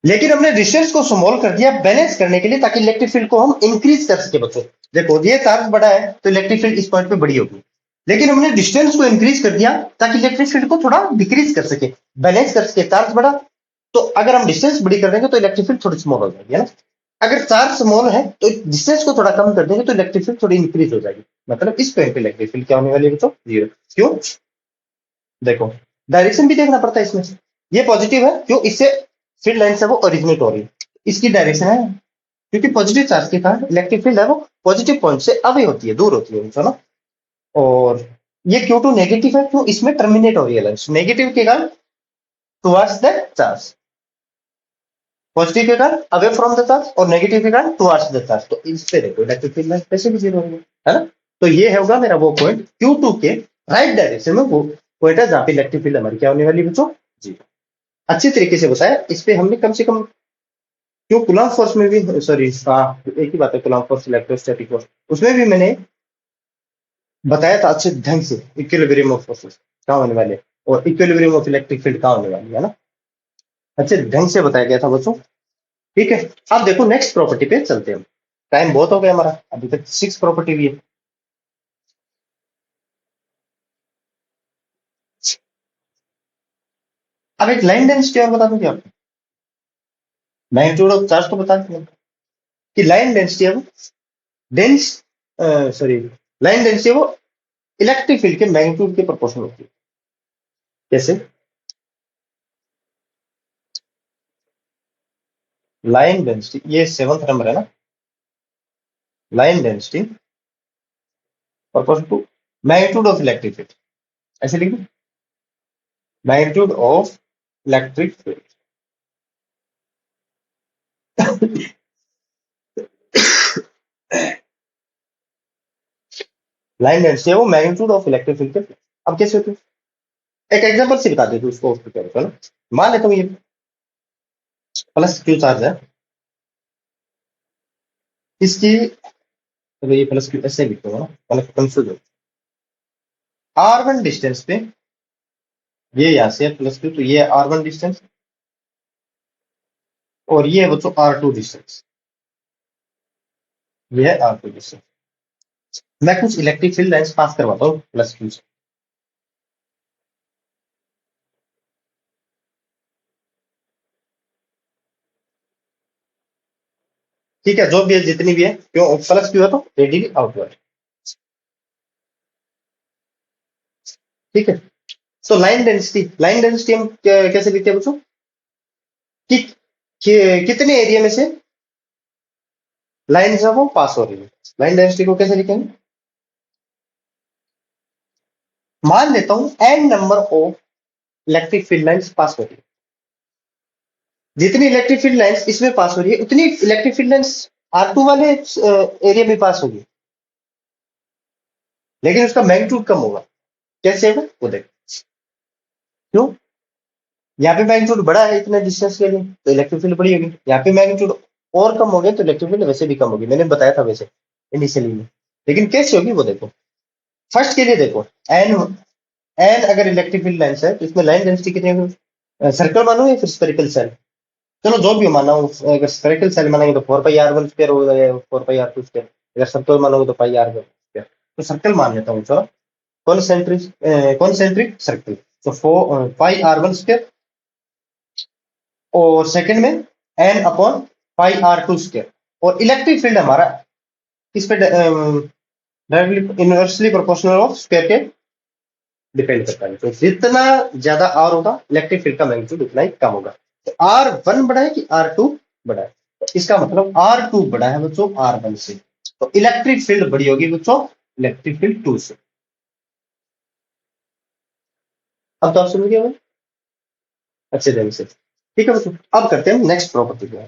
लेकिन हमने डिस्टेंस को स्मॉल कर दिया बैलेंस करने के लिए ताकि इलेक्ट्रिक फील्ड को हम इंक्रीज कर सके बच्चों। देखो ये चार्ज बड़ा है तो इलेक्ट्रिक फील्ड इस पॉइंट पे बड़ी होगी, लेकिन हमने डिस्टेंस को इंक्रीज कर दिया ताकि इलेक्ट्रिक फील्ड को थोड़ा डिक्रीज कर सके, बैलेंस कर सके। चार्ज बड़ा तो अगर हम डिस्टेंस बड़ी कर देंगे तो इलेक्ट्रिक फील्ड थोड़ी स्मॉल हो जाएगी, है ना? अगर चार्ज स्मॉल है तो डिस्टेंस को थोड़ा कम कर देंगे तो इलेक्ट्रिक फील्ड थोड़ी इंक्रीज हो जाएगी। मतलब इस पॉइंट पे इलेक्ट्रिक फील्ड क्या होने वाली है बच्चों? जीरो। क्यों? देखो डायरेक्शन भी देखना पड़ता है इसमें, ये पॉजिटिव है क्यों? इससे फील्ड लाइन से वो ओरिजिनेट हो रही है, इसकी डायरेक्शन है, क्योंकि पॉजिटिव चार्ज के कारण इलेक्ट्रिक फील्ड है वो पॉजिटिव पॉइंट से अवे होती है, दूर होती है, ना। और ये Q2 नेगेटिव है क्यों? इसमें टर्मिनेट हो रही है लाइन, नेगेटिव के कारण टुवर्ड्स द चार्ज, पॉजिटिव के कारण अवे फ्रॉम द चार्ज, और नेगेटिव के कारण टुवर्ड्स द चार्ज। तो इससे देखो इलेक्ट्रिक फील्ड लाइन कैसे भी जीरो होगी, है ना? तो ये होगा मेरा वो पॉइंट Q2 के राइट डायरेक्शन में, वो पॉइंट है जहां पे इलेक्ट्रिक फील्ड हमारी क्या होने वाली बच्चों? जी। अच्छी तरीके से बताया, इस पे हमने कम से कम, क्यों कूलम्ब फोर्स में भी, सॉरी हाँ एक ही बात है, कूलम्ब फोर्स इलेक्ट्रोस्टैटिक फोर्स, उसमें भी मैंने बताया था अच्छे ढंग से इक्विलिब्रियम ऑफ फोर्सेस कहाँ होने वाले और इक्विलिब्रियम ऑफ इलेक्ट्रिक फील्ड कहाँ होने वाली है ना, अच्छे ढंग से बताया गया था बच्चों। ठीक है, अब देखो नेक्स्ट प्रॉपर्टी पे चलते हैं। टाइम बहुत हो गया हमारा, अभी तक 6 प्रॉपर्टी भी है। अब एक लाइन डेंसिटी और बता दूंगी आपको, मैग्नीट्यूड ऑफ चार्ज तो बता दिया कि लाइन डेंसिटी है वो डेंस, सॉरी लाइन डेंसिटी है वो इलेक्ट्रिक फील्ड के मैग्नीट्यूड के प्रोपोर्शनल होती है। कैसे? लाइन डेंसिटी, ये 7th नंबर है ना, line density proportional to magnitude of electric field, ऐसे लिख दो, magnitude of electric field. Line density है वो मैग्नीट्यूड ऑफ इलेक्ट्रिक फील्ड के। अब कैसे होती है, एक एग्जांपल से बता देते उसको, उसको क्या होता है ना। मान लेता हूँ ये प्लस क्यू चार्ज है, इसकी, तो ये प्लस क्यू ऐसे लिखते हो ना, मतलब कंफ्यूज हो। R1 डिस्टेंस पे ये यहाँ से प्लस क्यू, तो ये R1 डिस्टेंस, और ये है बच्चों R2 डिस्टेंस, ये है R2 डिस्टेंस। मैं कुछ इलेक्ट्रिक फील्ड लाइंस पास करवाता हूँ प्लस क्यू से। ठीक है, जो भी है जितनी भी है, क्यों प्लस क्यू है तो रेडियली आउटवर्ड। ठीक है, तो लाइन डेंसिटी हम कैसे लिखते हैं बच्चों कि कितने एरिया में से लाइन है वो पास हो रही है। लाइन डेंसिटी को कैसे लिखेंगे, मान लेता हूं n number of electric field lines pass हो रही है, जितनी इलेक्ट्रिक फील्ड लाइंस इसमें पास हो रही है उतनी इलेक्ट्रिक फील्ड लाइंस R2 वाले एरिया में पास होगी। लेकिन उसका मैग्नीट्यूड कम होगा। कैसे होगा वो देखो। क्यों? यहाँ पे मैग्नीट्यूड बड़ा है इतने डिस्टेंस के लिए, तो इलेक्ट्रिक फील्ड बड़ी होगी। यहाँ पे मैग्नीट्यूड और कम हो गया तो इलेक्ट्रिक फील्ड वैसे भी कम होगी, मैंने बताया था वैसे इनिशियली में। लेकिन कैसे होगी वो देखो। फर्स्ट के लिए देखो, एन एन अगर इलेक्ट्रिक फील्ड लाइन्स है तो इसमें लाइन डेंसिटी कितनी होगी? सर्कल मानो या फिर स्पेरिकल सेल, चलो जो भी हो माना हूँ। अगर स्पेरिकल सेल मानेंगे तो 4 πr1 स्क्वायर हो जाएगा, 4 πr2 स्क्वायर। अगर सर्कल मानोगे तो πr1 स्क्वायर। तो सर्कल मान लेता हूँ चलो। कॉन्सेंट्रिक सर्कल, तो 4 πr1 स्क्वायर, और सेकंड में एन अपॉन πr2 स्क्वायर। और इलेक्ट्रिक फील्ड हमारा किस पे directly inversely proportional of square के डिपेंड करता है। तो जितना ज्यादा आर होगा इलेक्ट्रिक फील्ड का मैग्नीट्यूड उतना ही कम होगा। तो R1 बड़ा है कि R2 बड़ा है? तो इसका मतलब R2 बड़ा है बच्चों R1 से, तो इलेक्ट्रिक फील्ड बड़ी होगी बच्चों इलेक्ट्रिक फील्ड 2 से। अब तो आप समझ गए अच्छे ढंग से। ठीक है बच्चों, अब करते हैं नेक्स्ट प्रॉपर्टी को।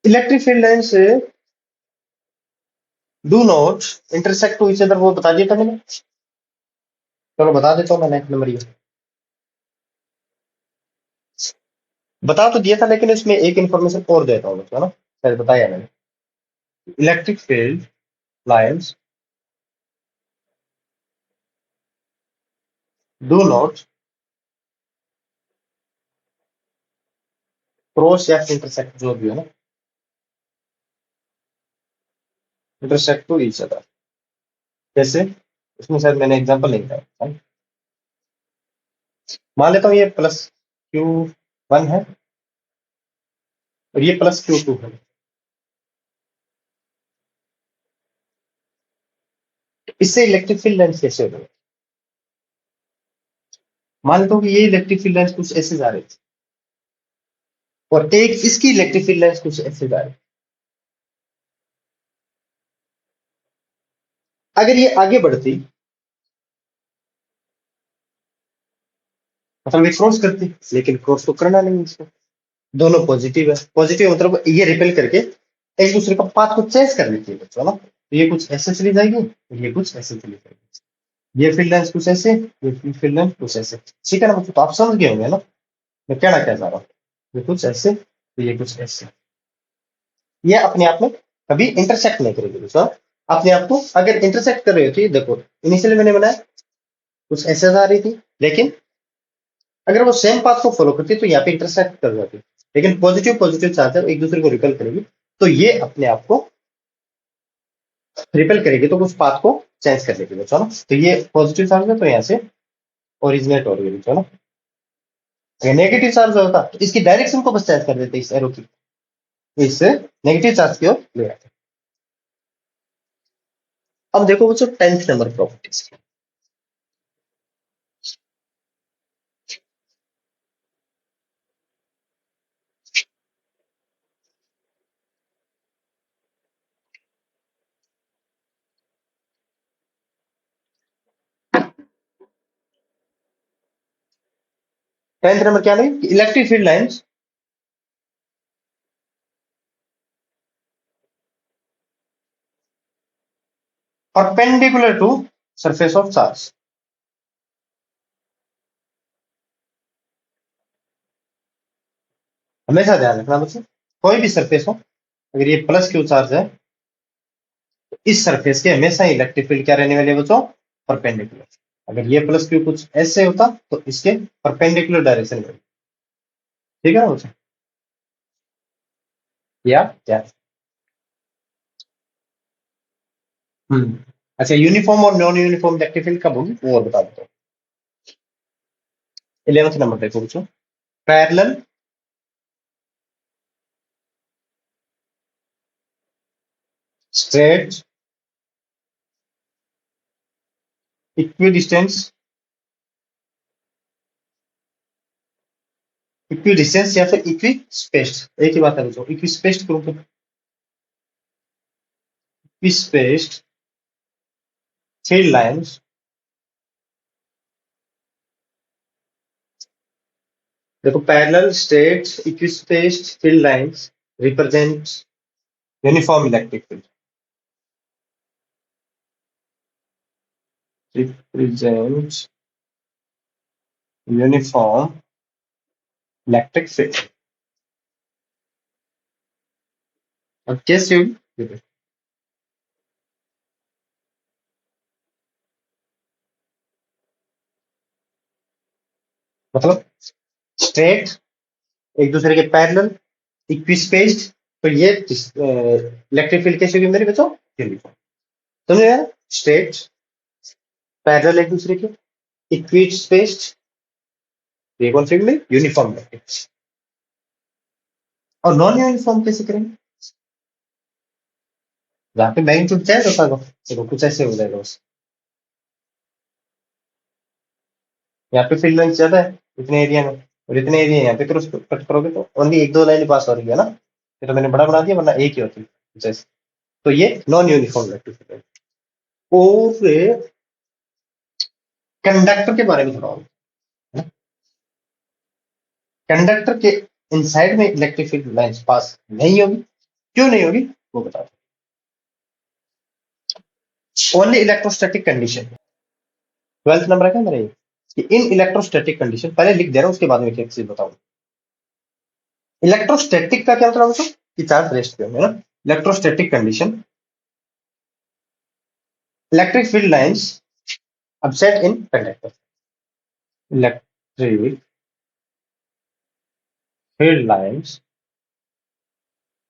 इलेक्ट्रिक फील्ड लाइन से do not intersect to each other, वो बता दिया था मैंने। चलो बता देता हूँ मैं नेक्स्ट नंबर ये बता तो दिया था, लेकिन इसमें एक इंफॉर्मेशन और देता हूँ बच्चों, है ना, शायद बताया मैंने। Electric field lines do not cross या इंटरसेक्ट, जो भी है ना, इंटरसेक्ट टू ईच अदर। जैसे इसमें शायद मैंने एग्जांपल नहीं दिया। मान लेता हूँ ये +Q1 है और ये +Q2 है। इससे इलेक्ट्रिक फील्ड लाइन्स कैसे हो गए? मान लेता हूँ कि ये इलेक्ट्रिक फील्ड लाइन्स कुछ ऐसे जा रही थी और एक इसकी इलेक्ट्रिक फील्ड लाइन्स कुछ ऐसे जा रही। अगर ये आगे बढ़ती, मतलब ये क्रॉस करती, लेकिन क्रॉस तो करना नहीं इसको, दोनों पॉजिटिव है। पॉजिटिव मतलब ये रिपेल करके एक दूसरे का पाथ को चेंज कर लेती है बच्चों ना। तो ये कुछ ऐसे चली जाएगी, ये कुछ ऐसे चली जाएगी। ये फील्ड लाइन्स कुछ ऐसे, ये फील्ड लाइन कुछ ऐसे। ठीक है ना बच्चों, तो आप समझ गए होंगे ना मैं कहना क्या चाह रहा हूँ। ये कुछ ऐसे तो ये कुछ ऐसे। ये अपने आप में कभी इंटरसेक्ट नहीं करेगी दोस्तों। अपने आप को अगर इंटरसेक्ट कर रही होती है, देखो इनिशियली मैंने बनाया कुछ ऐसे आ रही थी, लेकिन अगर वो सेम पाथ को फॉलो करती है तो यहाँ पे इंटरसेक्ट कर जाती है। लेकिन पॉजिटिव पॉजिटिव चार्ज है एक दूसरे को रिपेल करेगी, तो ये अपने आप को रिपेल करेगी तो उस पाथ को चेंज कर लेगी बच्चों ना। तो ये पॉजिटिव चार्ज है तो यहाँ से ओरिजिनेट हो रही है बच्चों ना। अगर नेगेटिव चार्ज होता तो इसकी डायरेक्शन को बस चेंज कर देते इस एरो की, इससे नेगेटिव चार्ज की ओर ले आते। अब देखो बच्चों 10th number properties. 10th number क्या नहीं, electric field lines perpendicular to surface of charge. हमेशा ध्यान रखना बच्चों, कोई भी सरफेस हो, अगर ये +Q चार्ज है तो इस सरफेस के हमेशा इलेक्ट्रिक फील्ड क्या रहने वाले बच्चों, परपेंडिकुलर। अगर ये +Q कुछ ऐसे होता तो इसके परपेंडिकुलर डायरेक्शन में। ठीक है ना बच्चों, या क्या? अच्छा, यूनिफॉर्म और नॉन यूनिफॉर्म इलेक्ट्रिक फील्ड कब होगी वो और बता देता हूँ। 11th नंबर देखो बच्चों, पैरेलल स्ट्रेट इक्विडिस्टेंस, इक्विडिस्टेंस या फिर इक्वी स्पेस्ड, एक ही बात है बच्चों। Equispaced group, equispaced field lines, देखो parallel straight equispaced field lines represent uniform electric field. represents uniform electric field. अब कैसे होगी? मतलब स्ट्रेट, एक दूसरे के पैरेलल, इक्विस्पेस्ड, तो ये इलेक्ट्रिक फील्ड कैसे होगी मेरे बच्चों? यूनिफॉर्म। समझ गया? स्ट्रेट, पैरेलल एक दूसरे के, इक्विस्पेस्ड, ये कौन सी होगी? Uniform electric. और नॉन यूनिफॉर्म कैसे करेंगे? यहाँ पे मैग्नीट्यूड क्या है बताओ? चलो कुछ ऐसे हो जाएगा बस। यहाँ पे फील्ड लेंथ ज्यादा है इतने एरिया में, और इतने एरिया यहाँ पे क्रॉस कट करोगे तो ओनली एक दो लाइन पास हो रही है ना, ये तो मैंने बड़ा बना दिया, वरना एक ही होती है जैसे। तो ये नॉन यूनिफॉर्म इलेक्ट्रिक फील्ड। और कंडक्टर के बारे में थोड़ा और, कंडक्टर के इनसाइड में इलेक्ट्रिक फील्ड लाइंस पास नहीं होगी। क्यों नहीं होगी वो बता दो। Only electrostatic condition, 12th number है मेरा ये, कि इन इलेक्ट्रोस्टैटिक कंडीशन, पहले लिख दे रहा हूं उसके बाद में एक चीज बताऊं। इलेक्ट्रोस्टैटिक का क्या मतलब है? कि चार्ज रेस्ट पे है ना। Electrostatic condition, electric field lines absent in conductor, electric field lines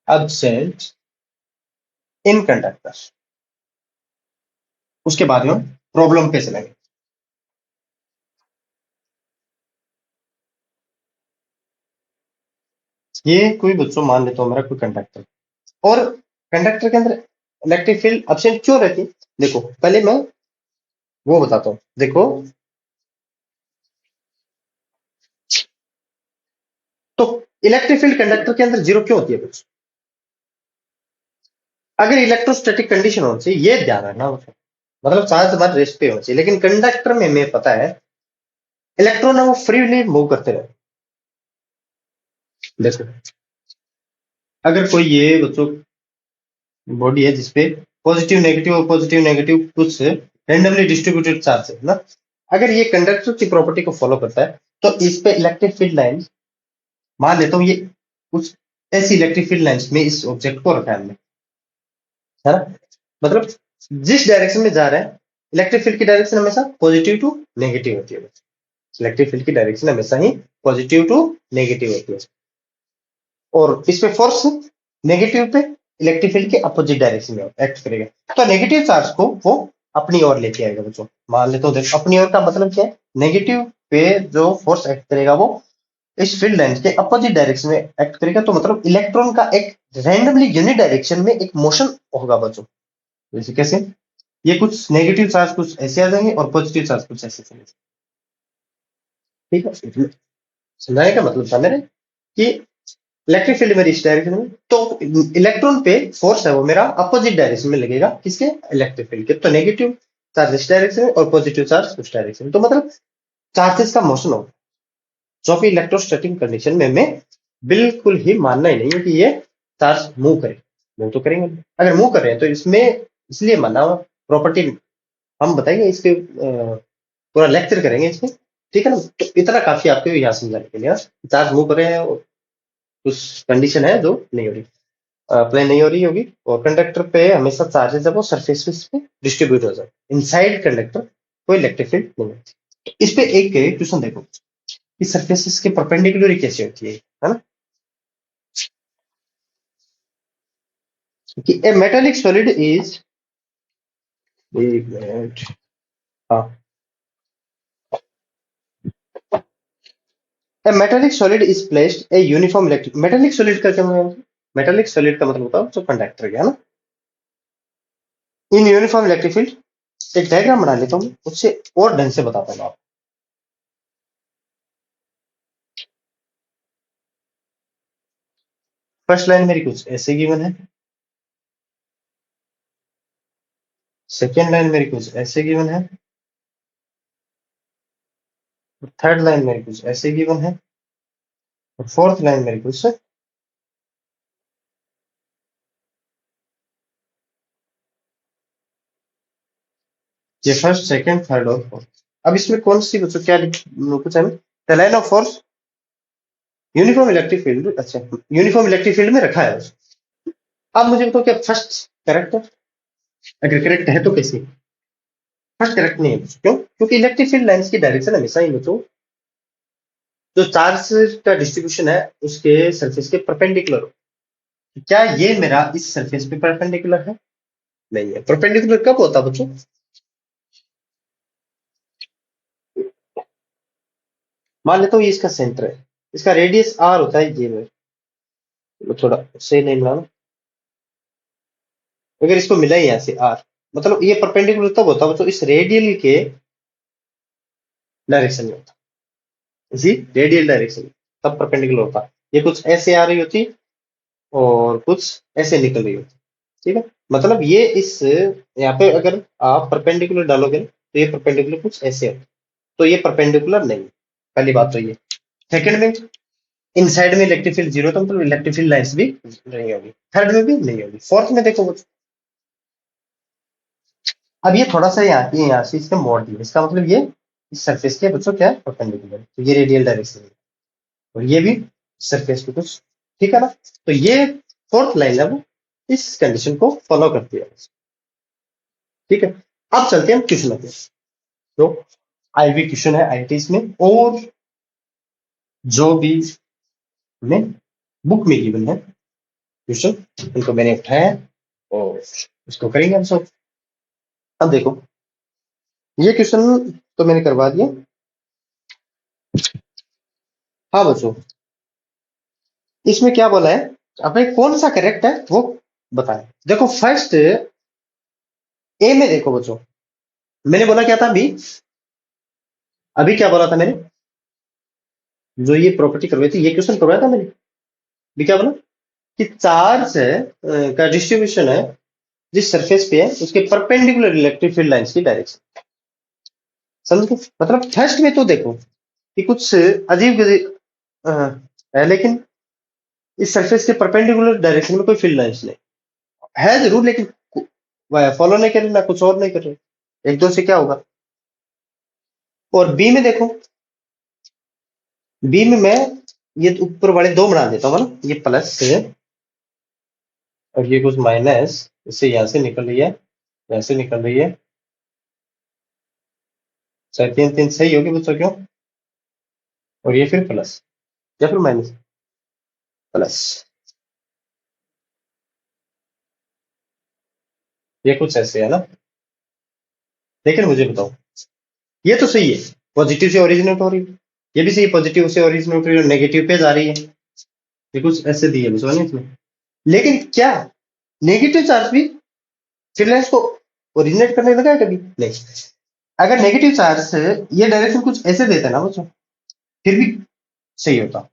absent in conductor। उसके बाद में प्रॉब्लम पे चलेंगे। ये कोई बच्चों मान लेता हूं मेरा कोई कंडक्टर, और कंडक्टर के अंदर इलेक्ट्रिक फील्ड absent क्यों रहती? देखो पहले मैं वो बताता हूँ। देखो तो इलेक्ट्रिक फील्ड कंडक्टर के अंदर जीरो क्यों होती है बच्चों? अगर इलेक्ट्रोस्टैटिक कंडीशन होनी चाहिए, ये ध्यान रखना मतलब चार्ज हमारे रेस्ट पे होना चाहिए, लेकिन कंडक्टर में हमें पता है इलेक्ट्रॉन है वो फ्रीली मूव करते रहे। देखो अगर कोई ये बच्चों बॉडी है जिसपे पॉजिटिव नेगेटिव कुछ रेंडमली डिस्ट्रीब्यूटेड चार्ज है ना, अगर ये कंडक्टर की प्रॉपर्टी को फॉलो करता है तो इस पे इलेक्ट्रिक फील्ड लाइन, मान लेता हूँ ये कुछ ऐसी इलेक्ट्रिक फील्ड लाइंस में इस ऑब्जेक्ट को रखा है हमने, है ना, मतलब जिस डायरेक्शन में जा रहा है इलेक्ट्रिक फील्ड की डायरेक्शन हमेशा पॉजिटिव टू नेगेटिव होती है। इलेक्ट्रिक फील्ड की डायरेक्शन हमेशा ही पॉजिटिव टू नेगेटिव होती है, और इस पे फोर्स नेगेटिव पे इलेक्ट्रिक फील्ड के अपोजिट डायरेक्शन में एक्ट करेगा, तो नेगेटिव चार्ज को वो अपनी ओर लेके आएगा बच्चों। मान ले तो देखो अपनी ओर का मतलब क्या है? नेगेटिव पे जो फोर्स एक्ट करेगा वो इस फील्ड लाइन के अपोजिट डायरेक्शन में एक्ट करेगा, तो मतलब इलेक्ट्रॉन का एक रैंडमली यूनिट डायरेक्शन में एक मोशन होगा बच्चों। जैसे कैसे? ये कुछ नेगेटिव चार्ज कुछ ऐसे आ जाएंगे और पॉजिटिव चार्ज कुछ ऐसे चलेंगे। ठीक है, समझाने का मतलब था मेरे कि इलेक्ट्रिक फील्ड मेरी इस डायरेक्शन में, तो इलेक्ट्रॉन पे फोर्स है वो मेरा अपोजिट डायरेक्शन में लगेगा, किसके? इलेक्ट्रिक फील्ड के। तो नेगेटिव चार्ज इस डायरेक्शन में और पॉजिटिव चार्ज उस डायरेक्शन में, तो मतलब चार्जेस का मोशन होगा, जो कि इलेक्ट्रोस्टैटिक कंडीशन में हमें बिल्कुल ही मानना ही नहीं है कि ये चार्ज मूव करे। मूव तो करेंगे, अगर मूव कर रहे हैं तो इसमें इसलिए माना प्रॉपर्टी हम बताएंगे इसके, पूरा लेक्चर करेंगे इसमें, ठीक है ना। तो इतना काफी आपको यहाँ समझाने के लिए, चार्ज मूव कर रहे हैं, कुछ कंडीशन है जो नहीं हो रही, प्ले नहीं हो रही होगी, और कंडक्टर पे हमेशा चार्जेस जब वो सरफेस पे डिस्ट्रीब्यूट हो जाए, इनसाइड कंडक्टर कोई इलेक्ट्रिक फील्ड नहीं होती। तो इस पे एक क्वेश्चन देखो कि सरफेसेस के परपेंडिकुलर कैसे होती है ना, कि ए मेटालिक सॉलिड इज, एक मिनट, हाँ, a metallic solid is placed a uniform electric, metallic solid का क्या मतलब? मेटालिक सॉलिड का मतलब होता है जो कंडक्टर है ना, इन यूनिफॉर्म इलेक्ट्रिक फील्ड। एक डायग्राम बना लेता हूँ, उससे और ढंग से बताता हूँ आप। फर्स्ट लाइन मेरी कुछ ऐसे गिवन है, सेकेंड लाइन मेरी कुछ ऐसे गिवन है, थर्ड लाइन मेरी कुछ ऐसे गिवन है, और फोर्थ लाइन मेरी कुछ, ये फर्स्ट, सेकंड, थर्ड और फोर्थ। अब इसमें कौन सी बच्चों क्या कुछ है? The line of force uniform electric field, अच्छा यूनिफॉर्म इलेक्ट्रिक फील्ड में रखा है। अब मुझे बताओ क्या फर्स्ट करेक्ट है? अगर करेक्ट है तो कैसे? फर्स्ट करेक्ट नहीं है, क्यों? क्योंकि इलेक्ट्रिक फील्ड लाइंस की डायरेक्शन हमेशा ही बच्चों जो चार्ज का डिस्ट्रीब्यूशन है उसके सरफेस के परपेंडिकुलर हो। क्या ये मेरा इस सरफेस पे परपेंडिकुलर है? नहीं है। परपेंडिकुलर कब होता है बच्चों? मान लेता हूँ ये इसका सेंटर है, इसका रेडियस आर होता है, ये मैं थोड़ा सही नहीं मिला ना। अगर इसको मिला ही यहाँ से आर, मतलब ये परपेंडिकुलर तब होता है बच्चों इस रेडियल के डायरेक्शन में होता है, इसी रेडियल डायरेक्शन में तब परपेंडिकुलर होता है। ये कुछ ऐसे आ रही होती और कुछ ऐसे निकल रही होती, ठीक है। मतलब ये इस यहाँ पे अगर आप परपेंडिकुलर डालोगे तो ये परपेंडिकुलर कुछ ऐसे होता, तो ये परपेंडिकुलर नहीं है। पहली बात तो ये। सेकंड में इन साइड में इलेक्ट्रिक फील्ड जीरो, तो मतलब इलेक्ट्रिक फील्ड लाइंस भी नहीं होगी। थर्ड में भी नहीं होगी। फोर्थ में देखो बच्चों, अब ये थोड़ा सा यहाँ से इसने मोड़ दिया, इसका मतलब ये इस सरफेस के बच्चों क्या है परपेंडिकुलर, तो ये रेडियल डायरेक्शन है और ये भी सरफेस पे कुछ, ठीक है ना। तो ये फोर्थ लाइन है वो इस कंडीशन को फॉलो करती है, ठीक है। अब चलते हैं हम क्वेश्चन पे। तो आईवी क्वेश्चन है आईटीज में, और जो भी हमें बुक में गिवन है क्वेश्चन उनको मैंने उठाया है और उसको करेंगे हम सब। अब देखो ये क्वेश्चन तो मैंने करवा दिया। हाँ बच्चों, इसमें क्या बोला है, अपने कौन सा करेक्ट है वो बताएं। देखो फर्स्ट ए में देखो बच्चों, मैंने बोला क्या था अभी, अभी क्या बोला था मैंने, जो ये प्रॉपर्टी करवाई थी, ये क्वेश्चन करवाया था मैंने। अभी क्या बोला कि चार्ज है का डिस्ट्रीब्यूशन है जिस सरफेस पे है उसके परपेंडिकुलर इलेक्ट्रिक फील्ड लाइंस की डायरेक्शन। समझ गए? मतलब फर्स्ट में तो देखो कि कुछ अजीब गजीब है, लेकिन इस सरफेस के परपेंडिकुलर डायरेक्शन में कोई फील्ड लाइंस नहीं है, जरूर, लेकिन फॉलो नहीं कर रहे ना कुछ और नहीं कर रहे, एक दो से क्या होगा। और बी में देखो, बी में मैं ये ऊपर वाले दो बना देता हूँ ना, ये प्लस से और ये कुछ माइनस, इससे यहां से निकल रही है, यहां से निकल रही है, चाहे तीन तीन सही होगी बच्चों, क्यों? और ये फिर प्लस या फिर माइनस, प्लस, ये कुछ ऐसे है ना। लेकिन मुझे बताओ ये तो सही है, पॉजिटिव से ओरिजिनेट हो रही है, ये भी सही पॉजिटिव से ओरिजिनेट हो रही है, नेगेटिव पे जा रही है, ये कुछ ऐसे दिए बच्चों ने इसमें। लेकिन क्या नेगेटिव चार्ज भी फिर को ओरिजिनेट करने लगा है कभी? नहीं। अगर नेगेटिव चार्ज से ये डायरेक्शन कुछ ऐसे देता ना बच्चों फिर भी सही होता,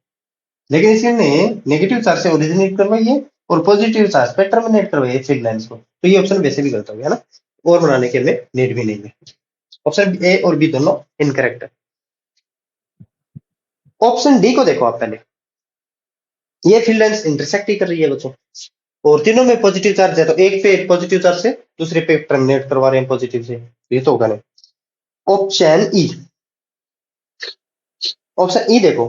लेकिन इसने नेगेटिव चार्ज से ओरिजिनेट करवाई है और पॉजिटिव चार्ज पे टर्मिनेट करवाई है फील्ड लाइंस को, तो ये ऑप्शन वैसे भी गलत हो गया ना, और बनाने के लिए नीड भी नहीं है। ऑप्शन ए और बी दोनों इनकरेक्ट है। ऑप्शन डी को देखो आप पहले, ये फील्ड लाइंस इंटरसेक्ट ही कर रही है बच्चों, और तीनों में पॉजिटिव चार्ज है, तो एक पे पॉजिटिव चार्ज से दूसरे पे टर्मिनेट करवा रहे हैं पॉजिटिव से, ये तो होगा नहीं। ऑप्शन ई, ऑप्शन ई देखो,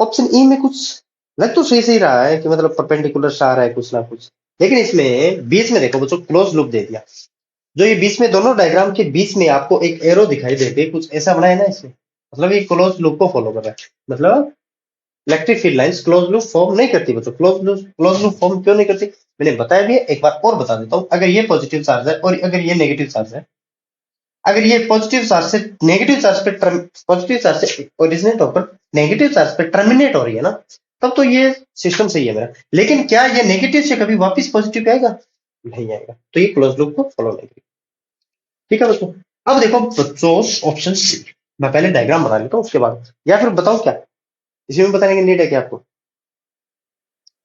ऑप्शन ई में कुछ लग तो सही सही रहा है कि मतलब परपेंडिकुलर आ रहा है कुछ ना कुछ, लेकिन इसमें बीच में देखो बच्चों क्लोज लूप दे दिया, जो ये बीच में दोनों डायग्राम के बीच में आपको एक एरो दिखाई देते कुछ ऐसा बनाया ना इसमें, मतलब ये क्लोज लूप को फॉलो कर रहा है। मतलब electric field lines close loop form नहीं करती बच्चों। क्लोज लूप फॉर्म क्यों नहीं करती मैंने बताया भी है, एक बार और बता देता हूँ। अगर ये पॉजिटिव चार्ज है और अगर ये नेगेटिव चार्ज है, अगर ये पॉजिटिव चार्ज से नेगेटिव चार्ज पे पॉजिटिव चार्ज से ओरिजिनेट होकर नेगेटिव चार्ज पे टर्मिनेट हो रही है ना, तब तो ये सिस्टम सही है मेरा। लेकिन क्या ये नेगेटिव से कभी वापस पॉजिटिव पे आएगा? नहीं आएगा, तो ये क्लोज लूप को फॉलो नहीं करेगा, ठीक है बच्चों। अब देखो बच्चों ऑप्शन सी, मैं पहले डायग्राम बना लेता हूँ उसके बाद, या फिर बताऊं क्या इसी में बताने की नीड है क्या आपको?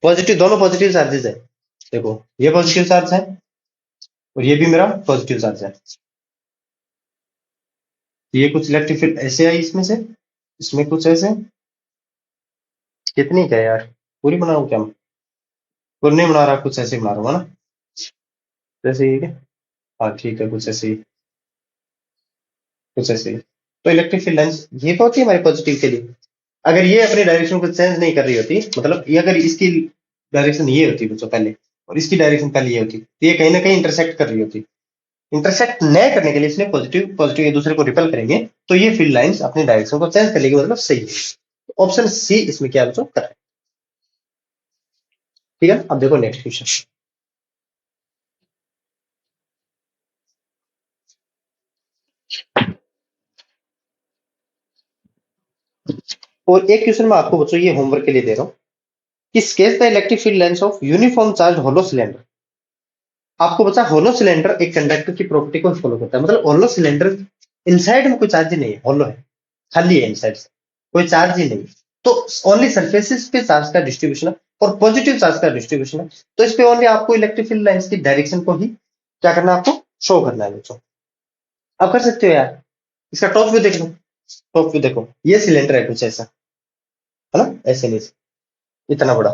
पॉजिटिव, दोनों पॉजिटिव चार्जेस है, देखो ये पॉजिटिव चार्ज है और ये भी मेरा पॉजिटिव चार्ज है, ये कुछ इलेक्ट्रिक फील्ड ऐसे आई इसमें से, इसमें कुछ ऐसे, कितनी क्या यार, पूरी बना रहा क्या मैं? पूरी नहीं बना रहा, कुछ ऐसे बना रहा हूँ है ना, जैसे ये क्या, हाँ ठीक है कुछ ऐसे ही। कुछ ऐसे ही। तो इलेक्ट्रिक फील्ड लाइंस ये तो होती है हमारे पॉजिटिव के लिए। अगर ये अपनी डायरेक्शन को चेंज नहीं कर रही होती, मतलब ये अगर इसकी डायरेक्शन ये होती बच्चों पहले, और इसकी डायरेक्शन पहले ये होती, तो ये कहीं ना कहीं इंटरसेक्ट कर रही होती। इंटरसेक्ट न करने के लिए इसने पॉजिटिव पॉजिटिव एक दूसरे को रिपेल करेंगे, तो ये फील्ड लाइंस अपनी डायरेक्शन को चेंज कर लेगी, मतलब सही है। ऑप्शन सी इसमें क्या है बच्चों, करेक्ट। ठीक है, अब देखो नेक्स्ट क्वेश्चन। और एक क्वेश्चन मैं आपको बच्चों ये होमवर्क के लिए दे रहा हूँ कि sketch the electric field lines of uniform charge hollow cylinder. आपको बचा होलो सिलेंडर एक कंडक्टर की प्रॉपर्टी को फॉलो करता है, मतलब होलो सिलेंडर इनसाइड में कोई चार्ज ही नहीं है, होलो है, खाली है इनसाइड से, कोई चार्ज ही नहीं। तो ओनली सरफेसेस पे चार्ज का डिस्ट्रीब्यूशन है और पॉजिटिव चार्ज का डिस्ट्रीब्यूशन है। तो इस पे ओनली आपको इलेक्ट्रिक फील्ड लाइंस की डायरेक्शन को ही क्या करना है, आपको शो करना है बच्चों। आप कर सकते हो यार, इसका टॉप व्यू देख लो। टॉप व्यू देखो, ये सिलेंडर है कुछ ऐसा, है ना, ऐसे नहीं, इतना बड़ा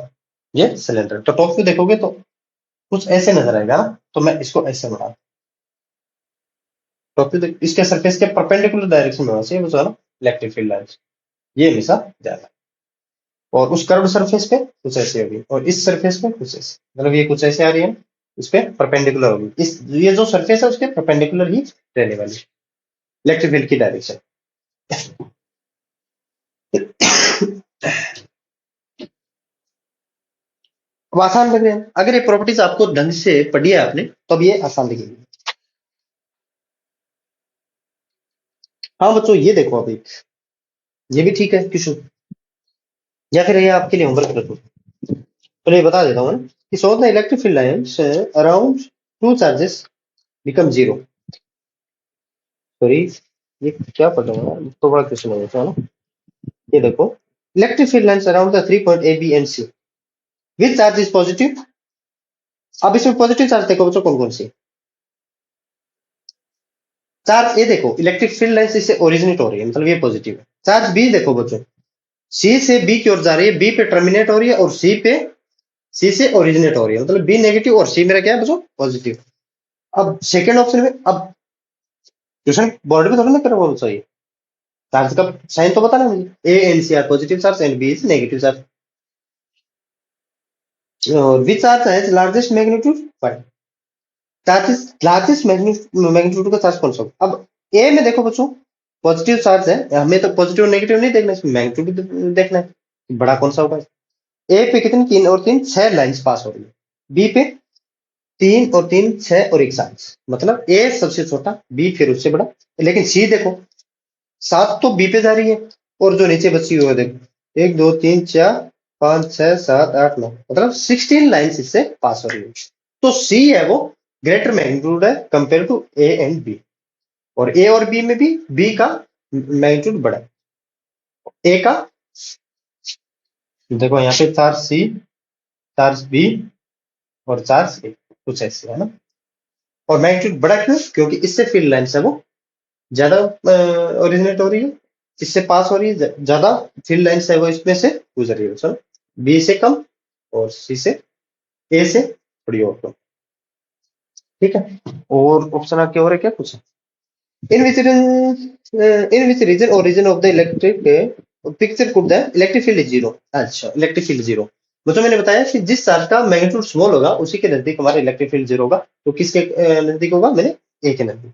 ये सिलेंडर। तो टॉप व्यू देखोगे तो कुछ ऐसे नजर आएगा ना, तो मैं इसको ऐसे बना, टॉप व्यू इसके सरफेस के परपेंडिकुलर डायरेक्शन में होना चाहिए बच्चों, है ना, इलेक्ट्रिक फील्ड लाइंस, ये हमेशा ध्यान रखना। और उस कर्व सरफेस पे कुछ ऐसे होगी, और इस सरफेस पे कुछ ऐसे, मतलब ये कुछ ऐसे आ रही है, इस पे परपेंडिकुलर होगी, इस ये जो सरफेस है उसके परपेंडिकुलर ही रहने वाली इलेक्ट्रिक फील्ड की डायरेक्शन। अब आसान लग रहे हैं, अगर ये प्रॉपर्टीज आपको ढंग से पढ़ी है आपने, तो अब ये आसान लगेगी। हाँ बच्चों, ये देखो अभी, ये भी ठीक है क्वेश्चन, या फिर ये आपके लिए होमवर्क कर दूं? तो ये बता देता हूँ मैं कि so the electric field lines around two charges become zero. Sorry, ये क्या पढ़ रहा हूँ, तो बड़ा क्वेश्चन हो जाता है ना। ये देखो, electric field lines around the 3 point A B and C which charge is positive. अब इसमें पॉजिटिव चार्ज देखो बच्चों, कौन कौन सी चार्ज, ये देखो इलेक्ट्रिक फील्ड लाइंस इससे ओरिजिनेट हो रही है, मतलब ये पॉजिटिव है। चार्ज बी देखो बच्चों, सी से बी की ओर जा रही है, बी पे टर्मिनेट हो रही है, और सी से ओरिजिनेट हो रही है, मतलब बी नेगेटिव और सी मेरा क्या है बच्चों, पॉजिटिव। अब सेकंड ऑप्शन में, अब ट्यूशन बोर्ड में थोड़ा ना करो बोल चाहिए, चार्ज का साइन तो बताना मुझे, A and C are positive charge and B is negative charge, which charge है लार्जेस्ट मैग्नीट्यूड पर, चार्जेस लार्जेस्ट मैग्नीट्यूड का चार्ज कौन सा होगा? अब ए में देखो बच्चों, पॉजिटिव चार्ज है, हमें तो पॉजिटिव नेगेटिव नहीं देखना, इसमें मैग्नीट्यूड देखना है, बड़ा कौन सा होगा। ए पे कितनी, 3 और 3 6 लाइंस पास हो रही है, बी पे 3 और 3 6 और एक 7, मतलब ए सबसे छोटा, बी फिर उससे बड़ा। लेकिन सी देखो, 7 तो बी पे जा रही है, और जो नीचे बची हुई है देखो, 1 2 3 4 5 6 7 8 9, मतलब 16 लाइन्स इससे पास हो रही है। तो सी है वो ग्रेटर मैग्नीट्यूड है compare to A and B, और ए और बी में भी बी का मैग्नीट्यूड बड़ा है, ए का देखो यहाँ पे चार्ज सी, चार्ज बी और चार्ज ए, कुछ ऐसे है ना। और मैग्नीट्यूड बड़ा क्यों, क्योंकि इससे फील्ड लाइन्स है वो ज्यादा ओरिजिनेट हो रही है, इससे पास हो रही है ज्यादा, फील्ड लाइन्स है वो इसमें से गुजर रही है, चलो बी से कम और सी से, ए से थोड़ी और कम। ठीक है, और ऑप्शन आपके और है क्या कुछ, in which in which region origin of the electric picture could the electric field zero. अच्छा, इलेक्ट्रिक फील्ड जीरो, मतलब मैंने बताया कि जिस चार्ज का मैग्नीट्यूड स्मॉल होगा उसी के नजदीक हमारा इलेक्ट्रिक फील्ड जीरो होगा, तो किसके नजदीक होगा, मैंने ए के नजदीक।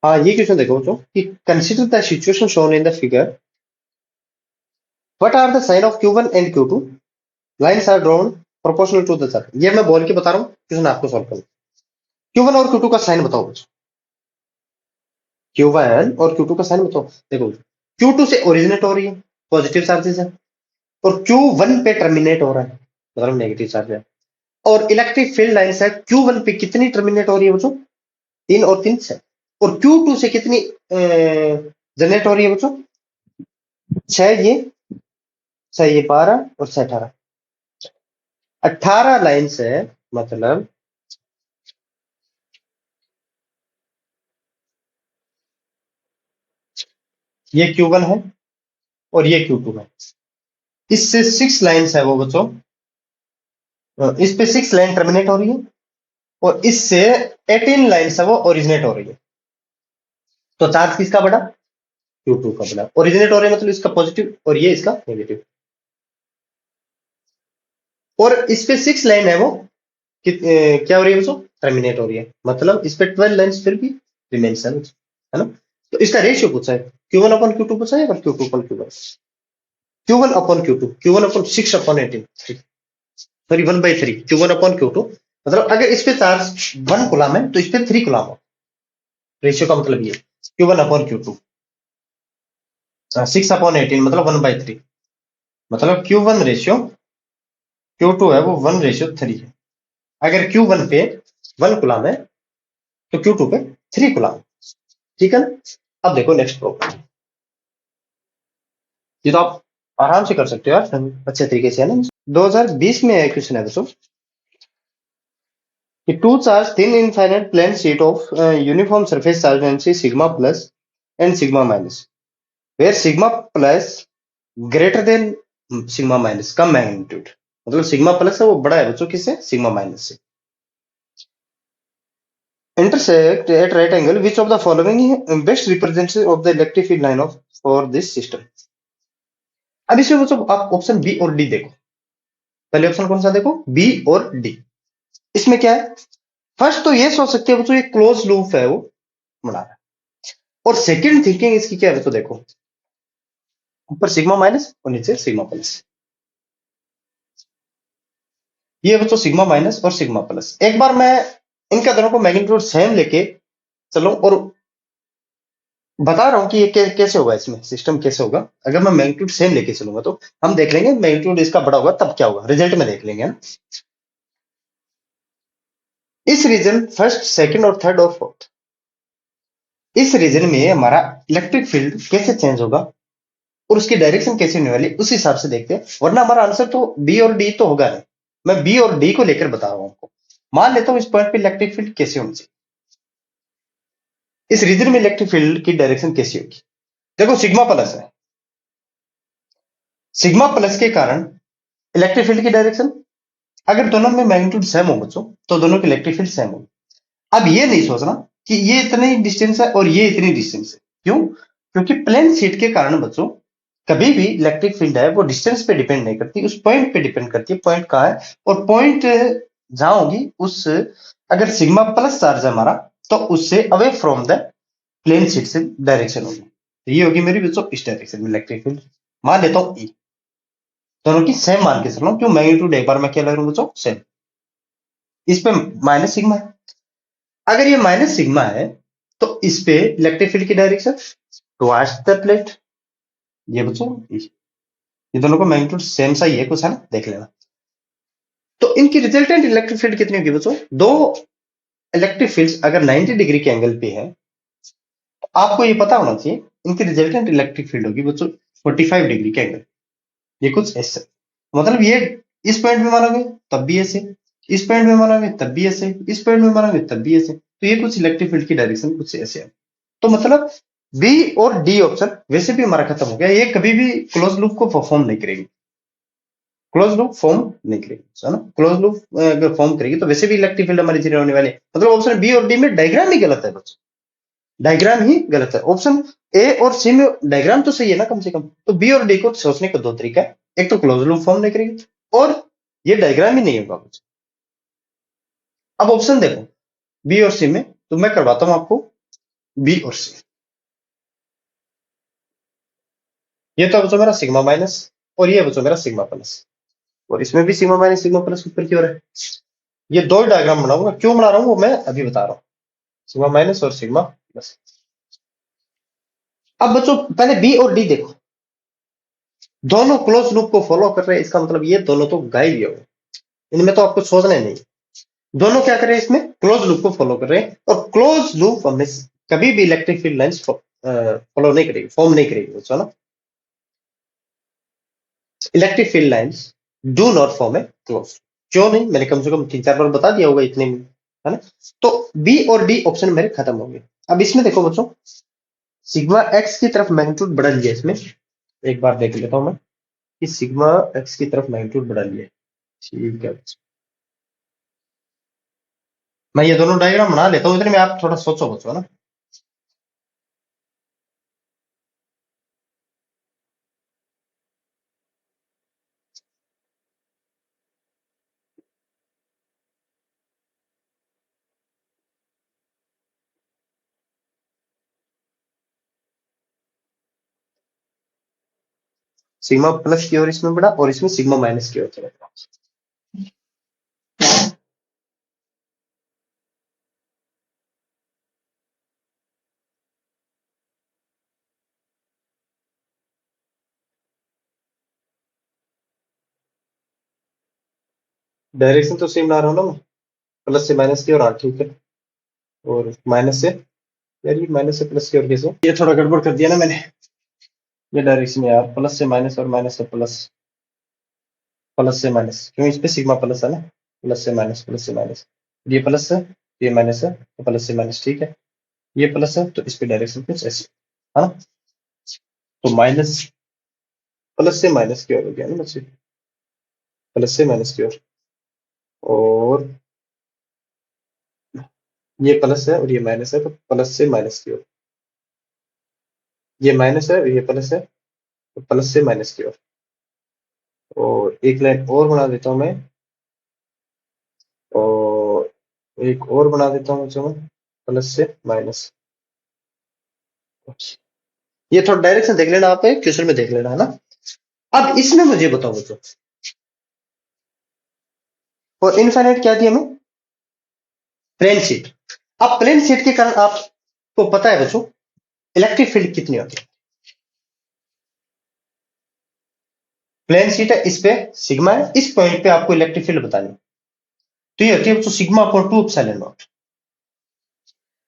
हाँ, ये क्वेश्चन देखो बच्चों कि consider the situation shown in the figure, what are the sign of Q1 and Q2, lines are drawn proportional to the charge. ये मैं बोल के बता रहा हूँ, क्वेश्चन आपको सॉल्व करना। Q1 और Q2 का साइन बताओ बच्चों, Q1 और Q2 का साइन बताओ। देखो, Q2 से ओरिजिनेट हो रही है, पॉजिटिव चार्जेस है, और Q1 पे टर्मिनेट हो रहा है, मतलब नेगेटिव चार्ज है। और इलेक्ट्रिक फील्ड लाइंस है, Q1 पे कितनी टर्मिनेट हो रही है बच्चों, 3 और 3 6, और Q2 से कितनी जनरेट हो रही है बच्चों, 6 ये, 6 ये 12 और 6 18, 18 लाइन्स है, मतलब ये Q1 है और ये Q2 है, इससे 6 लाइन्स है वो बच्चों, इस पे 6 लाइन टर्मिनेट हो रही है, और इससे 18 लाइन्स है वो ओरिजिनेट हो रही है। तो चार्ज किसका बढ़ा? Q2 का बढ़ा। ओरिजिनेट हो रहा है मतलब इसका पॉजिटिव और ये इसका नेगेटिव। और इस पे 6 लाइन है वो क्या हो रही है उसको? टर्मिनेट हो रही है। मतलब इस पे 12 लाइन्स फिर भी रिमेन्स है ना। तो इसका रेशियो पूछा है, Q1 अपॉन Q2 पूछा है और Q2 upon Q1। Q1 upon Q2, Q1 upon 6 upon 18, sorry 1/3 Q1 upon Q2। मतलब अगर इस पे चार्ज 1 कूलम है तो इस पे 3 कूलम हो। रेशियो का मतलब ये Q1 अपॉन Q2, 6 अपॉन 18 मतलब 1/3। मतलब Q1 रेशियो Q2 है वो 1/3 है। अगर Q1 पे 1 कूलम है तो Q2 पे 3 कूलम। ठीक है ना। अब देखो नेक्स्ट प्रॉब्लम, ये तो आप आराम से कर सकते हो यार अच्छे तरीके से, है ना। 2020 में है क्वेश्चन है दोस्तों कि two charge thin infinite plane sheet of uniform surface charge density sigma plus and sigma minus, where sigma plus greater than sigma minus, कम मैग्नीट्यूड। मतलब सिग्मा प्लस है वो बड़ा है बच्चों किससे? सिग्मा माइनस से। intersect at right angle, which of the following best represents of the electric field line of for this system। अब इसमें बच्चों आप ऑप्शन बी और डी देखो। पहले ऑप्शन कौन सा देखो? बी और डी। इसमें क्या है? फर्स्ट तो ये सोच सकते हो बच्चों ये क्लोज लूप है वो बना रहा है। और सेकंड थिंकिंग इसकी क्या है तो देखो, ऊपर सिग्मा माइनस और नीचे सिग्मा प्लस। ये बच्चों सिग्मा माइनस और सिग्मा प्लस। एक बार मैं इनका दोनों को मैग्नीट्यूड सेम लेके चलो और बता रहा हूं कि ये कैसे होगा, इसमें सिस्टम कैसे होगा। अगर मैं मैग्नीट्यूड सेम लेके चलूंगा तो हम देख लेंगे मैग्नीट्यूड इसका बड़ा होगा तब क्या होगा, रिजल्ट में देख लेंगे ना। इस रीजन फर्स्ट सेकंड और थर्ड और फोर्थ, इस रीजन में हमारा इलेक्ट्रिक फील्ड कैसे चेंज होगा और उसकी डायरेक्शन कैसे होने वाली उस हिसाब से देखते हैं। वरना हमारा आंसर तो बी और डी तो होगा नहीं। मैं बी और डी को लेकर बता रहा हूं आपको। मान लेता हूं इस पॉइंट पे इलेक्ट्रिक फील्ड कैसे होनी चाहिए, इस रीजन में इलेक्ट्रिक फील्ड की डायरेक्शन कैसी होगी। देखो सिग्मा प्लस है, सिग्मा प्लस के कारण इलेक्ट्रिक फील्ड की डायरेक्शन, अगर दोनों में मैग्नीट्यूड सेम हो बच्चों तो दोनों की इलेक्ट्रिक फील्ड सेम होगी। अब ये नहीं सोचना कि ये इतनी डिस्टेंस है और ये इतनी डिस्टेंस है। क्यों? क्योंकि प्लेन शीट के कारण बच्चों कभी भी इलेक्ट्रिक फील्ड है वो डिस्टेंस पे डिपेंड नहीं करती, उस पॉइंट पे डिपेंड करती है। पॉइंट कहाँ है और पॉइंट जहां होगी उस, अगर सिग्मा प्लस चार्ज है हमारा तो उससे away from the plane sheet से डायरेक्शन होगी। तो ये होगी मेरी बच्चों इस डायरेक्शन में इलेक्ट्रिक फील्ड। मान लेता हूं ई, दोनों की सेम मान के चल रहा हूं। क्यों? मैग्नीट्यूड एक बार मैं क्या ले रहा हूं बच्चों? सेम। इस पे माइनस सिग्मा है। अगर ये माइनस सिग्मा है तो इस पे इलेक्ट्रिक फील्ड की डायरेक्शन टुवर्ड्स द प्लेट। ये बच्चों ये दोनों का मैग्नीट्यूड सेम सा ही है कुछ, है ना, देख लेना। तो इनकी रिजल्टेंट इलेक्ट्रिक फील्ड कितनी होगी बच्चों? दो इलेक्ट्रिक फील्ड्स अगर 90 डिग्री के एंगल पे है तो आपको ये पता होना चाहिए इनकी रिजल्टेंट इलेक्ट्रिक फील्ड होगी बच्चों 45 डिग्री के एंगल। ये कुछ ऐसे, मतलब ये इस पॉइंट में मानोगे तब भी ऐसे, इस पॉइंट में मानोगे तब भी ऐसे, इस पॉइंट में मानोगे तब भी ऐसे। तो ये कुछ इलेक्ट्रिक फील्ड की डायरेक्शन कुछ ऐसे है। तो मतलब बी और डी ऑप्शन वैसे भी हमारा खत्म हो गया। ये कभी भी क्लोज लूप को परफॉर्म नहीं करेगी, क्लोज लूप फॉर्म नहीं करेगी, है ना। क्लोज लूप अगर फॉर्म करेगी तो वैसे भी इलेक्ट्रिक फील्ड हमारी जीरो होने वाली है। मतलब ऑप्शन बी और डी में डायग्राम ही गलत है बस, डायग्राम ही गलत है। ऑप्शन ए और सी में डायग्राम तो सही है ना कम से कम। तो बी और डी को सोचने का दो तरीका है, एक तो क्लोज लूप फॉर्म नहीं करेगी और ये डायग्राम ही नहीं होगा कुछ। अब ऑप्शन देखो बी और सी में, तो मैं करवाता हूं आपको बी और सी। ये तो बच्चों मेरा सिग्मा माइनस और ये बच्चों मेरा सिग्मा प्लस, और इसमें भी सिग्मा माइनस सिग्मा प्लस ऊपर की ओर है। ये दो डायग्राम बनाऊंगा, क्यों बना रहा हूं वो मैं अभी बता रहा हूं, सिग्मा माइनस और सिग्मा प्लस। अब बच्चों पहले बी और डी देखो, दोनों क्लोज लूप को फॉलो कर रहे हैं, इसका मतलब ये दोनों तो गायब ही हो गए, इनमें तो आपको सोचना ही नहीं। दोनों क्या कर रहे हैं इसमें? क्लोज लूप को फॉलो कर रहे हैं। और क्लोज लूप हमें कभी भी इलेक्ट्रिक फील्ड लाइंस फॉलो नहीं करेगी, फॉर्म नहीं करेगी बच्चों ना। Electric field lines do not form a close. क्यों नहीं? मैंने कम से कम 3-4 बार बता दिया होगा इतने में, है ना। तो बी और डी ऑप्शन मेरे खत्म हो गए। अब इसमें देखो बच्चों, सिग्मा एक्स की तरफ मैग्नीट्यूड बढ़ा लिया इसमें, एक बार देख लेता हूं मैं कि सिग्मा एक्स की तरफ मैग्नीट्यूड बढ़ा लिया। ठीक है, मैं ये दोनों डायग्राम बना लेता हूँ, इतने में आप थोड़ा सोचो बच्चों ना। सिग्मा प्लस की ओर इसमें बढ़ा और इसमें सिग्मा माइनस की ओर चला गया। डायरेक्शन तो सेम ला रहा हूँ ना मैं, प्लस से माइनस की ओर। हाँ ठीक है, और माइनस से, यार ये माइनस से प्लस की ओर कैसे, ये थोड़ा गड़बड़ कर दिया ना मैंने। ये डायरेक्शन है यार, प्लस से माइनस और माइनस से प्लस, प्लस से माइनस, क्यों इस पे सिग्मा प्लस है ना, प्लस से माइनस, प्लस से माइनस, ये प्लस है, ये माइनस है, तो प्लस से माइनस, ठीक है। ये प्लस है तो इस पे डायरेक्शन कुछ ऐसे है ना, तो माइनस, प्लस से माइनस की ओर हो गया ना बच्चे, प्लस से माइनस की ओर। और ये प्लस है और ये माइनस है, तो प्लस से माइनस की ओर। ये माइनस है और ये प्लस है, तो प्लस से माइनस की ओर। और एक लाइन और बना देता हूं मैं, और एक और बना देता हूं बच्चों में, प्लस से माइनस। ये थोड़ा डायरेक्शन देख लेना, आप क्वेश्चन में देख लेना है ना। अब इसमें मुझे बताओ बच्चों, और इनफाइनाइट क्या दिया हमें, प्लेन शीट। अब प्लेन शीट के कारण आपको पता है बच्चों इलेक्ट्रिक फील्ड कितनी होती है। प्लेन शीट है, इस पे सिग्मा है, इस पॉइंट पे आपको इलेक्ट्रिक फील्ड बतानी, तो ये होती है बच्चों सिग्मा अपॉन 2 एप्सिलॉन नॉट।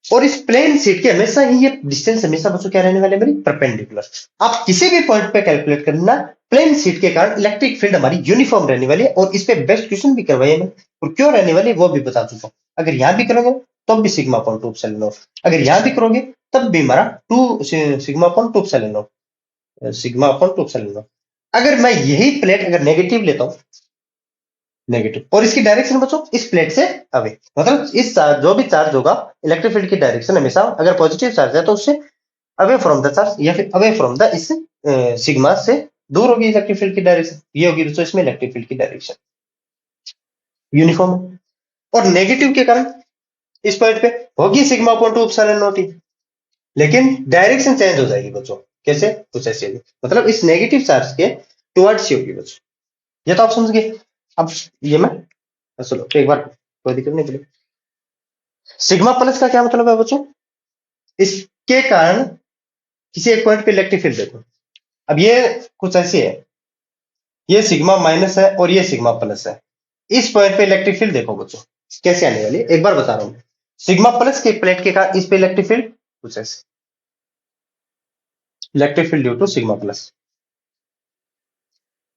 और इस प्लेन शीट के हमेशा ही ये डिस्टेंस हमेशा बच्चों क्या रहने वाले मेरी, परपेंडिकुलर। आप किसी भी पॉइंट पे कैलकुलेट करना, प्लेन शीट के कारण इलेक्ट्रिक फील्ड हमारी यूनिफॉर्म रहने वाली है। और इस पे बेस्ट क्वेश्चन भी करवाए मैंने, और क्यों रहने वाली वो भी बता चुका हूं। अगर यहां भी करोगे तब भी सिग्मा अपॉन 2 एप्सिलॉन नॉट, अगर यहां भी करोगे तब भी हमारा sigma upon 2 epsilon not, sigma upon 2 epsilon not. अगर मैं यही प्लेट अगर नेगेटिव लेता हूं, नेगेटिव, और इसकी डायरेक्शन बच्चों इस प्लेट से अवे, मतलब इस चार्ज, जो भी चार्ज होगा इलेक्ट्रिक फील्ड की डायरेक्शन हमेशा अगर पॉजिटिव चार्ज है तो उससे अवे फ्रॉम द चार्ज, या फिर अवे फ्रॉम द इस सिग्मा से दूर होगी इलेक्ट्रिक फील्ड की डायरेक्शन। ये होगी दोस्तों इसमें इलेक्ट्रिक फील्ड की डायरेक्शन यूनिफॉर्म है। और नेगेटिव के कारण इस पॉइंट पे होगी सिग्मा अपॉन 2 एप्सिलॉन नॉट ही, लेकिन डायरेक्शन चेंज हो जाएगी बच्चों। कैसे, कुछ ऐसे होगी, मतलब इस नेगेटिव चार्ज के टुवर्ड्स ही होगी बच्चों। ये तो आप समझ गए। अब ये मैं, चलो एक बार, कोई दिक्कत नहीं पड़ी। सिग्मा प्लस का क्या मतलब है बच्चों, इसके कारण किसी एक पॉइंट पे इलेक्ट्रिक फील्ड देखो। अब ये कुछ ऐसी है, ये सिग्मा माइनस है और ये सिग्मा प्लस है, इस पॉइंट पे इलेक्ट्रिक फील्ड देखो बच्चों कैसे आने वाली है, एक बार बता रहा हूं। सिग्मा प्लस के प्लेट के कारण इस पे इलेक्ट्रिक फील्ड कुछ ऐसे, electric field due to sigma plus,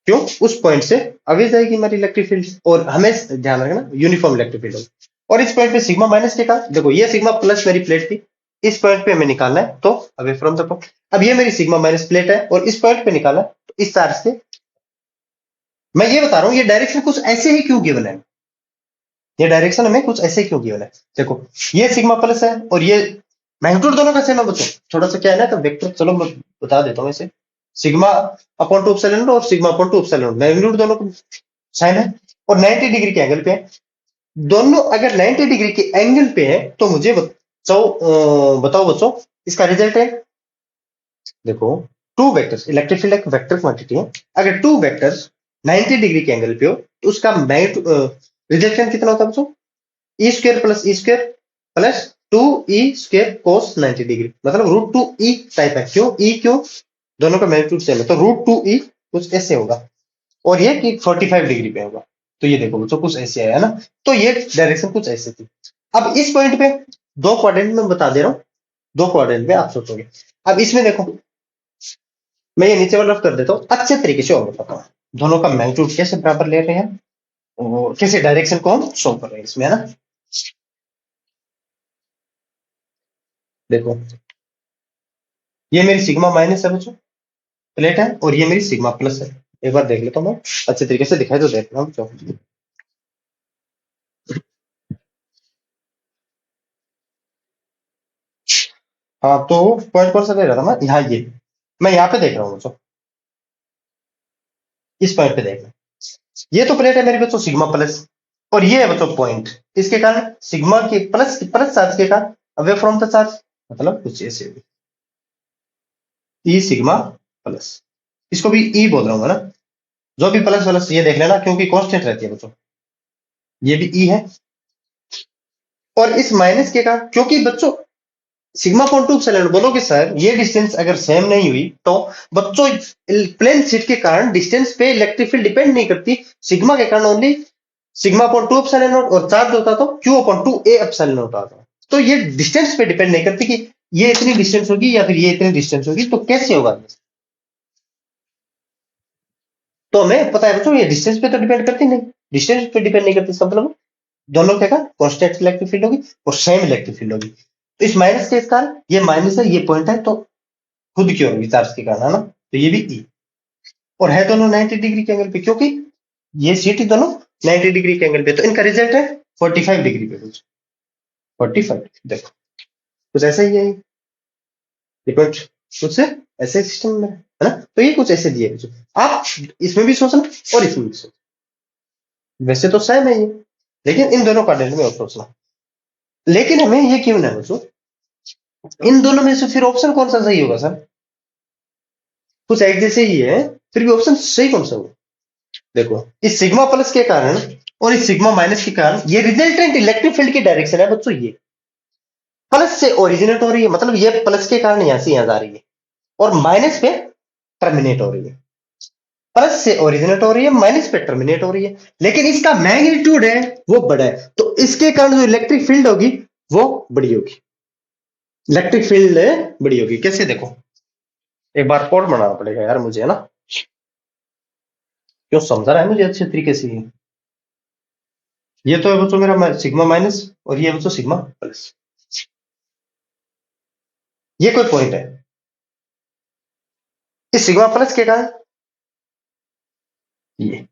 क्यों, उस पॉइंट से अवे जाएगी हमारी इलेक्ट्रिक फील्ड, और हमें ध्यान रखना यूनिफॉर्म इलेक्ट्रिक फील्ड होगी। और इस पॉइंट पे सिग्मा माइनस के कारण देखो, ये सिग्मा प्लस मेरी प्लेट थी, इस पॉइंट पे हमें निकालना है तो अवे फ्रॉम द पॉइंट। अब ये मेरी सिग्मा माइनस प्लेट है और इस पॉइंट पे निकालना है तो इस चार्ज से, मैं ये बता रहा हूं ये डायरेक्शन कुछ ऐसे ही क्यों गिवन है, ये डायरेक्शन हमें कुछ ऐसे क्यों गिवन है। देखो ये सिग्मा प्लस है और ये मैग्नीट्यूड दोनों का सेम है बच्चों, थोड़ा सा क्या है ना तो वेक्टर, चलो मैं बता देता हूं इसे, सिग्मा अपॉन 2 एप्सिलॉन और सिग्मा अपॉन 2 एप्सिलॉन मैग्नीट्यूड दोनों को साइन है, और 90 डिग्री के एंगल पे है। दोनों अगर 90 डिग्री के एंगल पे है तो मुझे बताओ बच्चों इसका रिजल्ट है। देखो टू वेक्टर्स, इलेक्ट्रिक फील्ड एक वेक्टर क्वांटिटी है, अगर टू वेक्टर्स 90 डिग्री के एंगल पे हो तो उसका रिजल्टेंट कितना होता है बच्चों, E square plus E square plus 2 E square कोस 90 डिग्री, मतलब √2 ई टाइप है। क्यों ई, क्यों, दोनों का मैग्नीट्यूड सेम है, तो √2 ई कुछ ऐसे होगा, और ये कि 45 डिग्री पे होगा। तो ये देखो बच्चों कुछ ऐसे आया ना, तो ये डायरेक्शन कुछ ऐसे थी। अब इस पॉइंट पे दो क्वाड्रेंट में बता दे रहा हूं, दो क्वाड्रेंट में आप सोचोगे। अब इसमें देखो मैं ये नीचे वाला रफ कर देता हूँ, अच्छे तरीके से और बताता हूँ दोनों का मैग्नीट्यूड कैसे बराबर ले रहे हैं और कैसे डायरेक्शन को हम शो कर रहे हैं इसमें, है ना। देखो ये मेरी सिग्मा माइनस है बच्चों, प्लेट है, और ये मेरी सिग्मा प्लस है। एक बार देख लेता हूँ मैं, अच्छे तरीके से दिखाई तो देता हूँ बच्चों। हाँ, तो पॉइंट कौन सा दे रहा था मैं, यहाँ ये मैं यहाँ पे देख रहा हूँ बच्चों, इस पॉइंट पे देख रहा हूँ। ये तो प्लेट है मेरे बच्चों सिग्मा प्लस, और ये है बच्चों पॉइंट, इसके कारण सिग्मा के प्लस प्लस चार्ज के कारण अवे फ्रॉम द चार्ज, मतलब कुछ ऐसे ई सिग्मा प्लस, इसको भी ई बोल रहा हूँ ना, जो भी प्लस प्लस ये देख लेना क्योंकि कांस्टेंट रहती है बच्चों, ये भी ई है। और इस माइनस के कारण, क्योंकि बच्चों सिग्मा पॉइंट टू एप्सिलॉन, बोलोगे सर ये डिस्टेंस अगर सेम नहीं हुई तो बच्चों प्लेन शीट के कारण डिस्टेंस पे इलेक्ट्रिक फील्ड डिपेंड नहीं करती, सिग्मा के कारण only sigma upon two epsilon not, और चार्ज होता तो Q upon two A epsilon not आता। तो ये डिस्टेंस पे डिपेंड नहीं करती कि ये इतनी डिस्टेंस होगी या फिर ये इतनी डिस्टेंस होगी, तो कैसे होगा। तो हमें पता है बच्चों ये डिस्टेंस पे तो डिपेंड करती नहीं, डिस्टेंस पे डिपेंड नहीं करती, इसका मतलब दोनों क्या कांस्टेंट इलेक्ट्रिक फील्ड होगी और सेम इलेक्ट्रिक फील्ड होगी। तो इस माइनस के इस कारण ये माइनस है, ये पॉइंट है, तो खुद की होगी चार्ज के कारण, है ना, तो ये भी ई, और है दोनों 90 डिग्री के एंगल पे, क्योंकि ये सीट ही दोनों 90 डिग्री के एंगल पे, तो इनका रिजल्ट है 45 डिग्री पे कुछ, 45 देखो कुछ ऐसा ही है ये कुछ कुछ ऐसे सिस्टम में है ना, तो ये कुछ ऐसे दिए हैं। आप इसमें भी सोचना और इसमें भी सोचना, वैसे तो सेम है ये, लेकिन इन दोनों का में और सोचना, लेकिन हमें ये क्यों ना बच्चों, इन दोनों में से फिर ऑप्शन कौन सा सही होगा सर, कुछ एक जैसे ही है, फिर भी ऑप्शन सही कौन सा होगा। देखो इस सिग्मा प्लस के कारण और इस सिग्मा माइनस के कारण ये रिजल्टेंट इलेक्ट्रिक फील्ड की डायरेक्शन है बच्चों, ये प्लस से ओरिजिनेट हो रही है, मतलब ये प्लस के कारण यहां से यहां जा रही है और माइनस पे टर्मिनेट हो रही है, प्लस से ओरिजिनेट हो रही है माइनस पे टर्मिनेट हो रही है, लेकिन इसका मैग्नीट्यूड है वो बड़ा है, तो इसके कारण जो इलेक्ट्रिक फील्ड होगी वो बड़ी होगी, इलेक्ट्रिक फील्ड बड़ी होगी। कैसे देखो, एक बार कोड बनाना पड़ेगा यार मुझे, है ना, क्यों समझा रहा है मुझे अच्छे तरीके से ये तो है बच्चों मेरा सिग्मा माइनस और ये बच्चों सिग्मा प्लस, ये कोई पॉइंट है, इस सिग्मा प्लस के कारण ये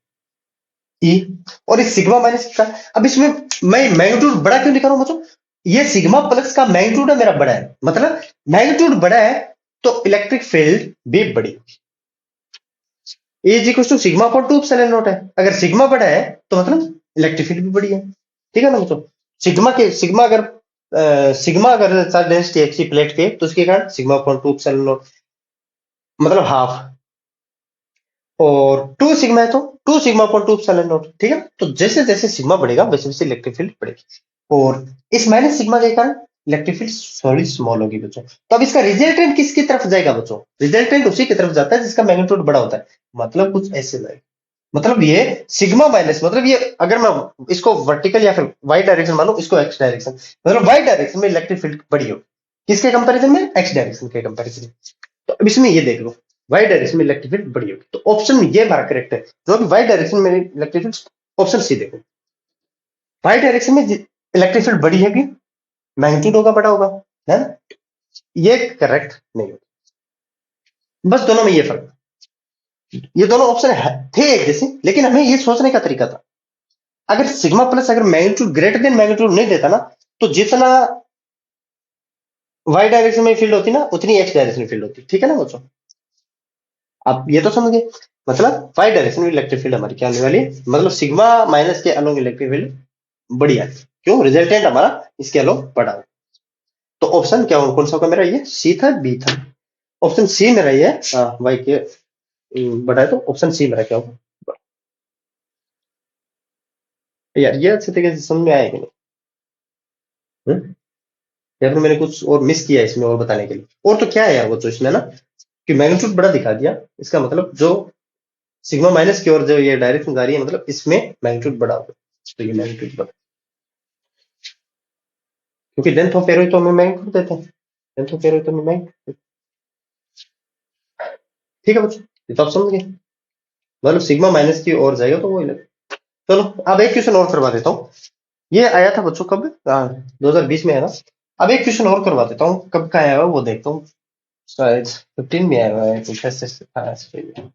ई, और इस सिग्मा माइनस के कारण, अब इसमें मैं मैग्नीट्यूड बड़ा क्यों दिखा रहा हूं बच्चों, ये सिग्मा प्लस का मैग्नीट्यूड है मेरा बड़ा है, मतलब मैग्नीट्यूड बड़ा है तो इलेक्ट्रिक फील्ड भी बड़ी, E is equal to sigma upon two epsilon naught है, अगर सिग्मा बड़ा है तो मतलब इलेक्ट्रिक फील्ड भी बड़ी है, ठीक है ना बच्चों। सिग्मा अगर चार्ज डेंसिटी है किसी प्लेट के, तो उसके कारण sigma upon two epsilon naught, मतलब हाफ, और टू सिग्मा है तो two sigma upon two epsilon naught, ठीक है, तो जैसे जैसे सिग्मा बढ़ेगा वैसे वैसे इलेक्ट्रिक फील्ड बढ़ेगी, और इस माइनस सिग्मा के कारण इलेक्ट्रिक फील्ड थोड़ी स्मॉल होगी बच्चों। तो अब इसका रिजल्टेंट किसकी तरफ जाएगा बच्चों, रिजल्टेंट उसी की तरफ जाता है जिसका मैग्नीट्यूड बड़ा होता है, मतलब कुछ ऐसे जाएगा, मतलब ये सिग्मा माइनस, मतलब ये अगर मैं इसको वर्टिकल या फिर वाई डायरेक्शन मानूं, इसको एक्स डायरेक्शन, मतलब वाई डायरेक्शन में इलेक्ट्रिक फील्ड बड़ी होगी, किसके कंपैरिजन में, एक्स डायरेक्शन के कंपैरिजन में। तो अब इसमें ये देख लो, वाई डायरेक्शन में इलेक्ट्रिक फील्ड बड़ी होगी, तो ऑप्शन ये हमारा करेक्ट है, जो कि वाई डायरेक्शन में इलेक्ट्रिक फील्ड, ऑप्शन सी देखो, वाई डायरेक्शन में इलेक्ट्रिक फील्ड बड़ी है कि मैग्नीट्यूड होगा बड़ा होगा, है ना? ये करेक्ट नहीं होगा, बस दोनों में ये फर्क, ये दोनों ऑप्शन थे एक जैसे, लेकिन हमें ये सोचने का तरीका था, अगर सिग्मा प्लस अगर मैग्नीट्यूड ग्रेटर देन मैग्नीट्यूड नहीं देता ना, तो जितना वाई डायरेक्शन में फील्ड होती ना उतनी एक्स डायरेक्शन में फील्ड होती, ठीक है ना बच्चों, आप ये तो समझ गए, मतलब वाई डायरेक्शन में इलेक्ट्रिक फील्ड हमारी क्या होने वाली है, मतलब सिग्मा माइनस के अलोंग इलेक्ट्रिक फील्ड बड़ी आती, क्यों, रिजल्टेंट हमारा इसके अलोंग बड़ा हो। तो ऑप्शन क्या कौन सा होगा मेरा, ये सी था बी था, ऑप्शन सी मेरा ये वाई के बड़ा है, तो ऑप्शन सी मेरा क्या होगा यार, ये अच्छे तरीके से समझ में आया कि नहीं, हम्म? या फिर मैंने कुछ और मिस किया इसमें और बताने के लिए, और तो क्या है यार वो तो इसमें ना, कि मैग्नीट्यूड बड़ा दिखा दिया, इसका मतलब जो सिग्मा माइनस की ओर जो ये डायरेक्शन जा रही है, मतलब इसमें मैग्नीट्यूड बड़ा होगा, तो ये मैग्नीट्यूड बड़ा, क्योंकि लेंथ ऑफ एरो तो हमें मैग्नीट्यूड देते हैं, लेंथ ऑफ एरो तो हमें मैग्नीट्यूड, ठीक है बच्चों, ये तो आप समझ गए, मतलब सिग्मा माइनस की ओर जाएगा तो वो इलेक्ट्रिक। चलो अब एक क्वेश्चन और करवा देता हूँ, ये आया था बच्चों कब, 2020 में है ना, अब एक क्वेश्चन और करवा देता हूँ, कब का आया हुआ वो देखता हूँ, शायद 15 में आया हुआ है कुछ ऐसे, है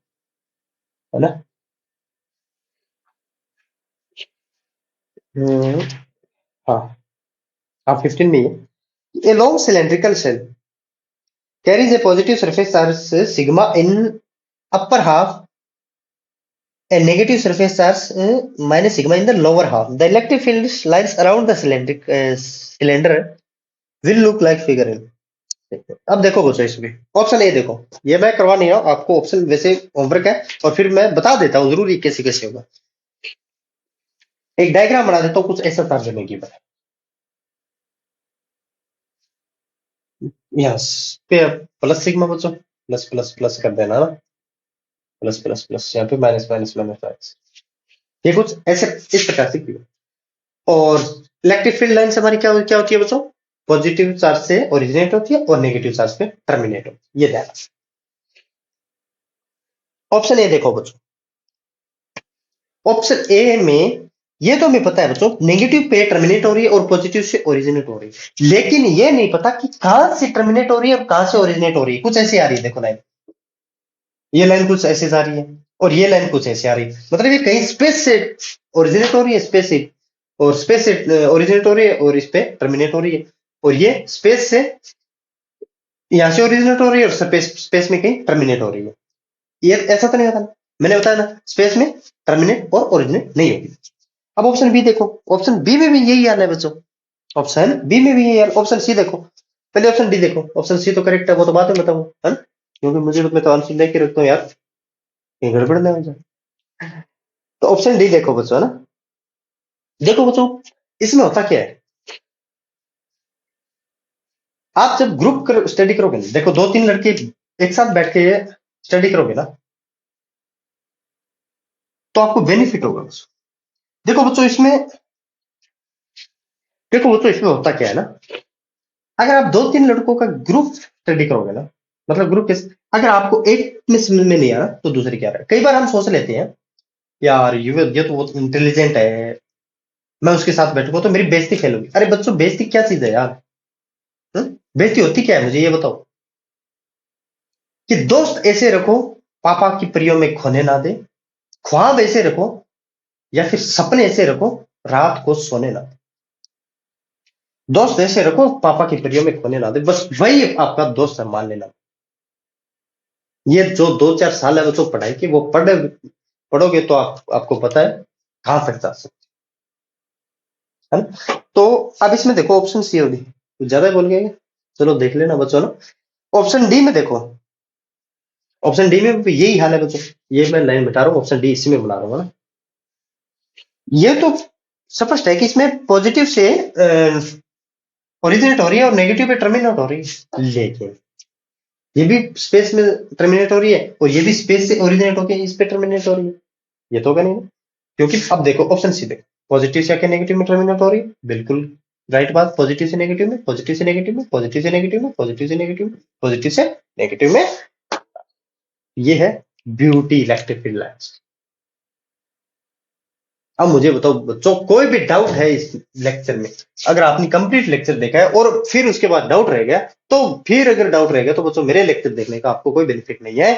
ना, हम्म, हाँ हाँ 15 में ही है, a long cylindrical shell carries a positive surface charge sigma in upper half and negative surface charge minus sigma in the lower half. The electric field lines around the cylinder will look like figure in. अब देखो बच्चों, इसमें ऑप्शन ए देखो, ये मैं करवा नहीं रहा हूं, आपको ऑप्शन वैसे होमवर्क है और फिर मैं बता देता हूँ जरूरी कैसे कैसे होगा। एक डायग्राम बना देता हूँ, कुछ ऐसा तार बनेगी। यस, पे प्लस सिग्मा बच्चों, प्लस प्लस प्लस कर देना ना, प्लस प्लस प्लस, यहाँ पे माइनस माइनस माइनस माइनस, ये कुछ ऐसे इस प्रकार से किया। और इलेक्ट्रिक फील्ड लाइन से हमारी क्या क्या होती है बच्चों, पॉजिटिव चार्ज से ओरिजिनेट होती है और नेगेटिव चार्ज पे टर्मिनेट होती है, ये ध्यान। ऑप्शन ए देखो बच्चों, ऑप्शन ए में ये तो हमें पता है बच्चों, नेगेटिव पे टर्मिनेट हो रही है और पॉजिटिव से ओरिजिनेट हो रही है, लेकिन ये नहीं पता कि कहां से टर्मिनेट हो रही है और कहां से ओरिजिनेट हो रही है। कुछ ऐसी आ रही है, देखो लाइन, ये लाइन कुछ ऐसे जा रही है और ये लाइन कुछ ऐसे आ रही है, मतलब ये कहीं स्पेस से ओरिजिनेट हो रही है, स्पेस से, और स्पेस से ओरिजिनेट हो रही है और इस पे टर्मिनेट हो रही है, और ये स्पेस से यहां से ओरिजिनेट हो रही है और स्पेस स्पेस में कहीं टर्मिनेट हो रही है। ये ऐसा तो नहीं होता ना, मैंने बताया ना, स्पेस में टर्मिनेट और ओरिजिनेट नहीं होगी। अब ऑप्शन बी देखो, ऑप्शन बी में भी यही हाल है बच्चों, ऑप्शन बी में भी यही हाल। ऑप्शन सी देखो, पहले ऑप्शन डी देखो, ऑप्शन सी तो करेक्ट है, वो तो बाद में बताऊँ है ना, क्योंकि मुझे मैं तो आंसर लेके रखता हूँ यार, कहीं गड़बड़ ना हो जाए। तो ऑप्शन डी देखो बच्चों, है ना। देखो बच्चों, इसमें होता क्या है, आप जब ग्रुप स्टडी करोगे ना, देखो दो तीन लड़के एक साथ बैठ के स्टडी करोगे ना, तो आपको बेनिफिट होगा बच्चों। देखो बच्चों इसमें, देखो बच्चों इसमें होता क्या है ना, अगर आप दो तीन लड़कों का ग्रुप स्टडी करोगे ना, मतलब ग्रुप के, अगर आपको एक में समझ में नहीं आ रहा तो दूसरे क्या रहा है। कई बार हम सोच लेते हैं यार ये तो बहुत इंटेलिजेंट है, मैं उसके साथ बैठूंगा तो मेरी बेइज्जती फैलोगी। अरे बच्चों, बेइज्जती क्या चीज है यार, बेइज्जती होती क्या है, मुझे ये बताओ। कि दोस्त ऐसे रखो पापा की परियों में खोने ना दे, ख्वाब ऐसे रखो या फिर सपने ऐसे रखो रात को सोने ना दे। दोस्त ऐसे रखो पापा की परियों में खोने ना दे, बस वही आपका दोस्त है, मान लेना। ये जो 2-4 साल है वो तो पढ़ाई की, वो पढ़ोगे तो आपको पता है कहां तक जा सकते है ना। तो अब इसमें देखो ऑप्शन सी होगी, कुछ ज्यादा बोल गए, चलो देख लेना बच्चों ना। ऑप्शन डी में देखो, ऑप्शन डी में भी यही हाल है बच्चों, ये मैं लाइन बता रहा हूँ, ऑप्शन डी इसी में बना रहा हूँ ना। ये तो स्पष्ट है कि इसमें पॉजिटिव से ओरिजिनेट हो रही है और नेगेटिव पे टर्मिनेट हो रही है, लेकिन ये भी स्पेस में टर्मिनेट हो रही है और ये भी स्पेस से ओरिजिनेट होकर इस पे टर्मिनेट हो रही है, ये तो होगा नहीं ना। क्योंकि अब देखो ऑप्शन सी देखो, पॉजिटिव से आके नेगेटिव में टर्मिनेट हो रही है, बिल्कुल राइट बात, पॉजिटिव से नेगेटिव में, पॉजिटिव से नेगेटिव में, पॉजिटिव से नेगेटिव में, पॉजिटिव से नेगेटिव में, पॉजिटिव से नेगेटिव में, ये है ब्यूटी इलेक्ट्रिक फील्ड लाइंस। अब मुझे बताओ बच्चों, कोई भी डाउट है इस लेक्चर में, अगर आपने कंप्लीट लेक्चर देखा है और फिर उसके बाद डाउट रह गया, तो फिर अगर डाउट रह गया तो बच्चों मेरे लेक्चर देखने का आपको कोई बेनिफिट नहीं है,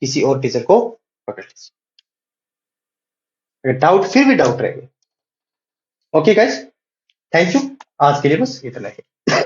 किसी और टीचर को पकड़ लीजिए अगर डाउट फिर भी डाउट रह गया। ओके गाइस, थैंक यू, आज के लिए बस इतना ही।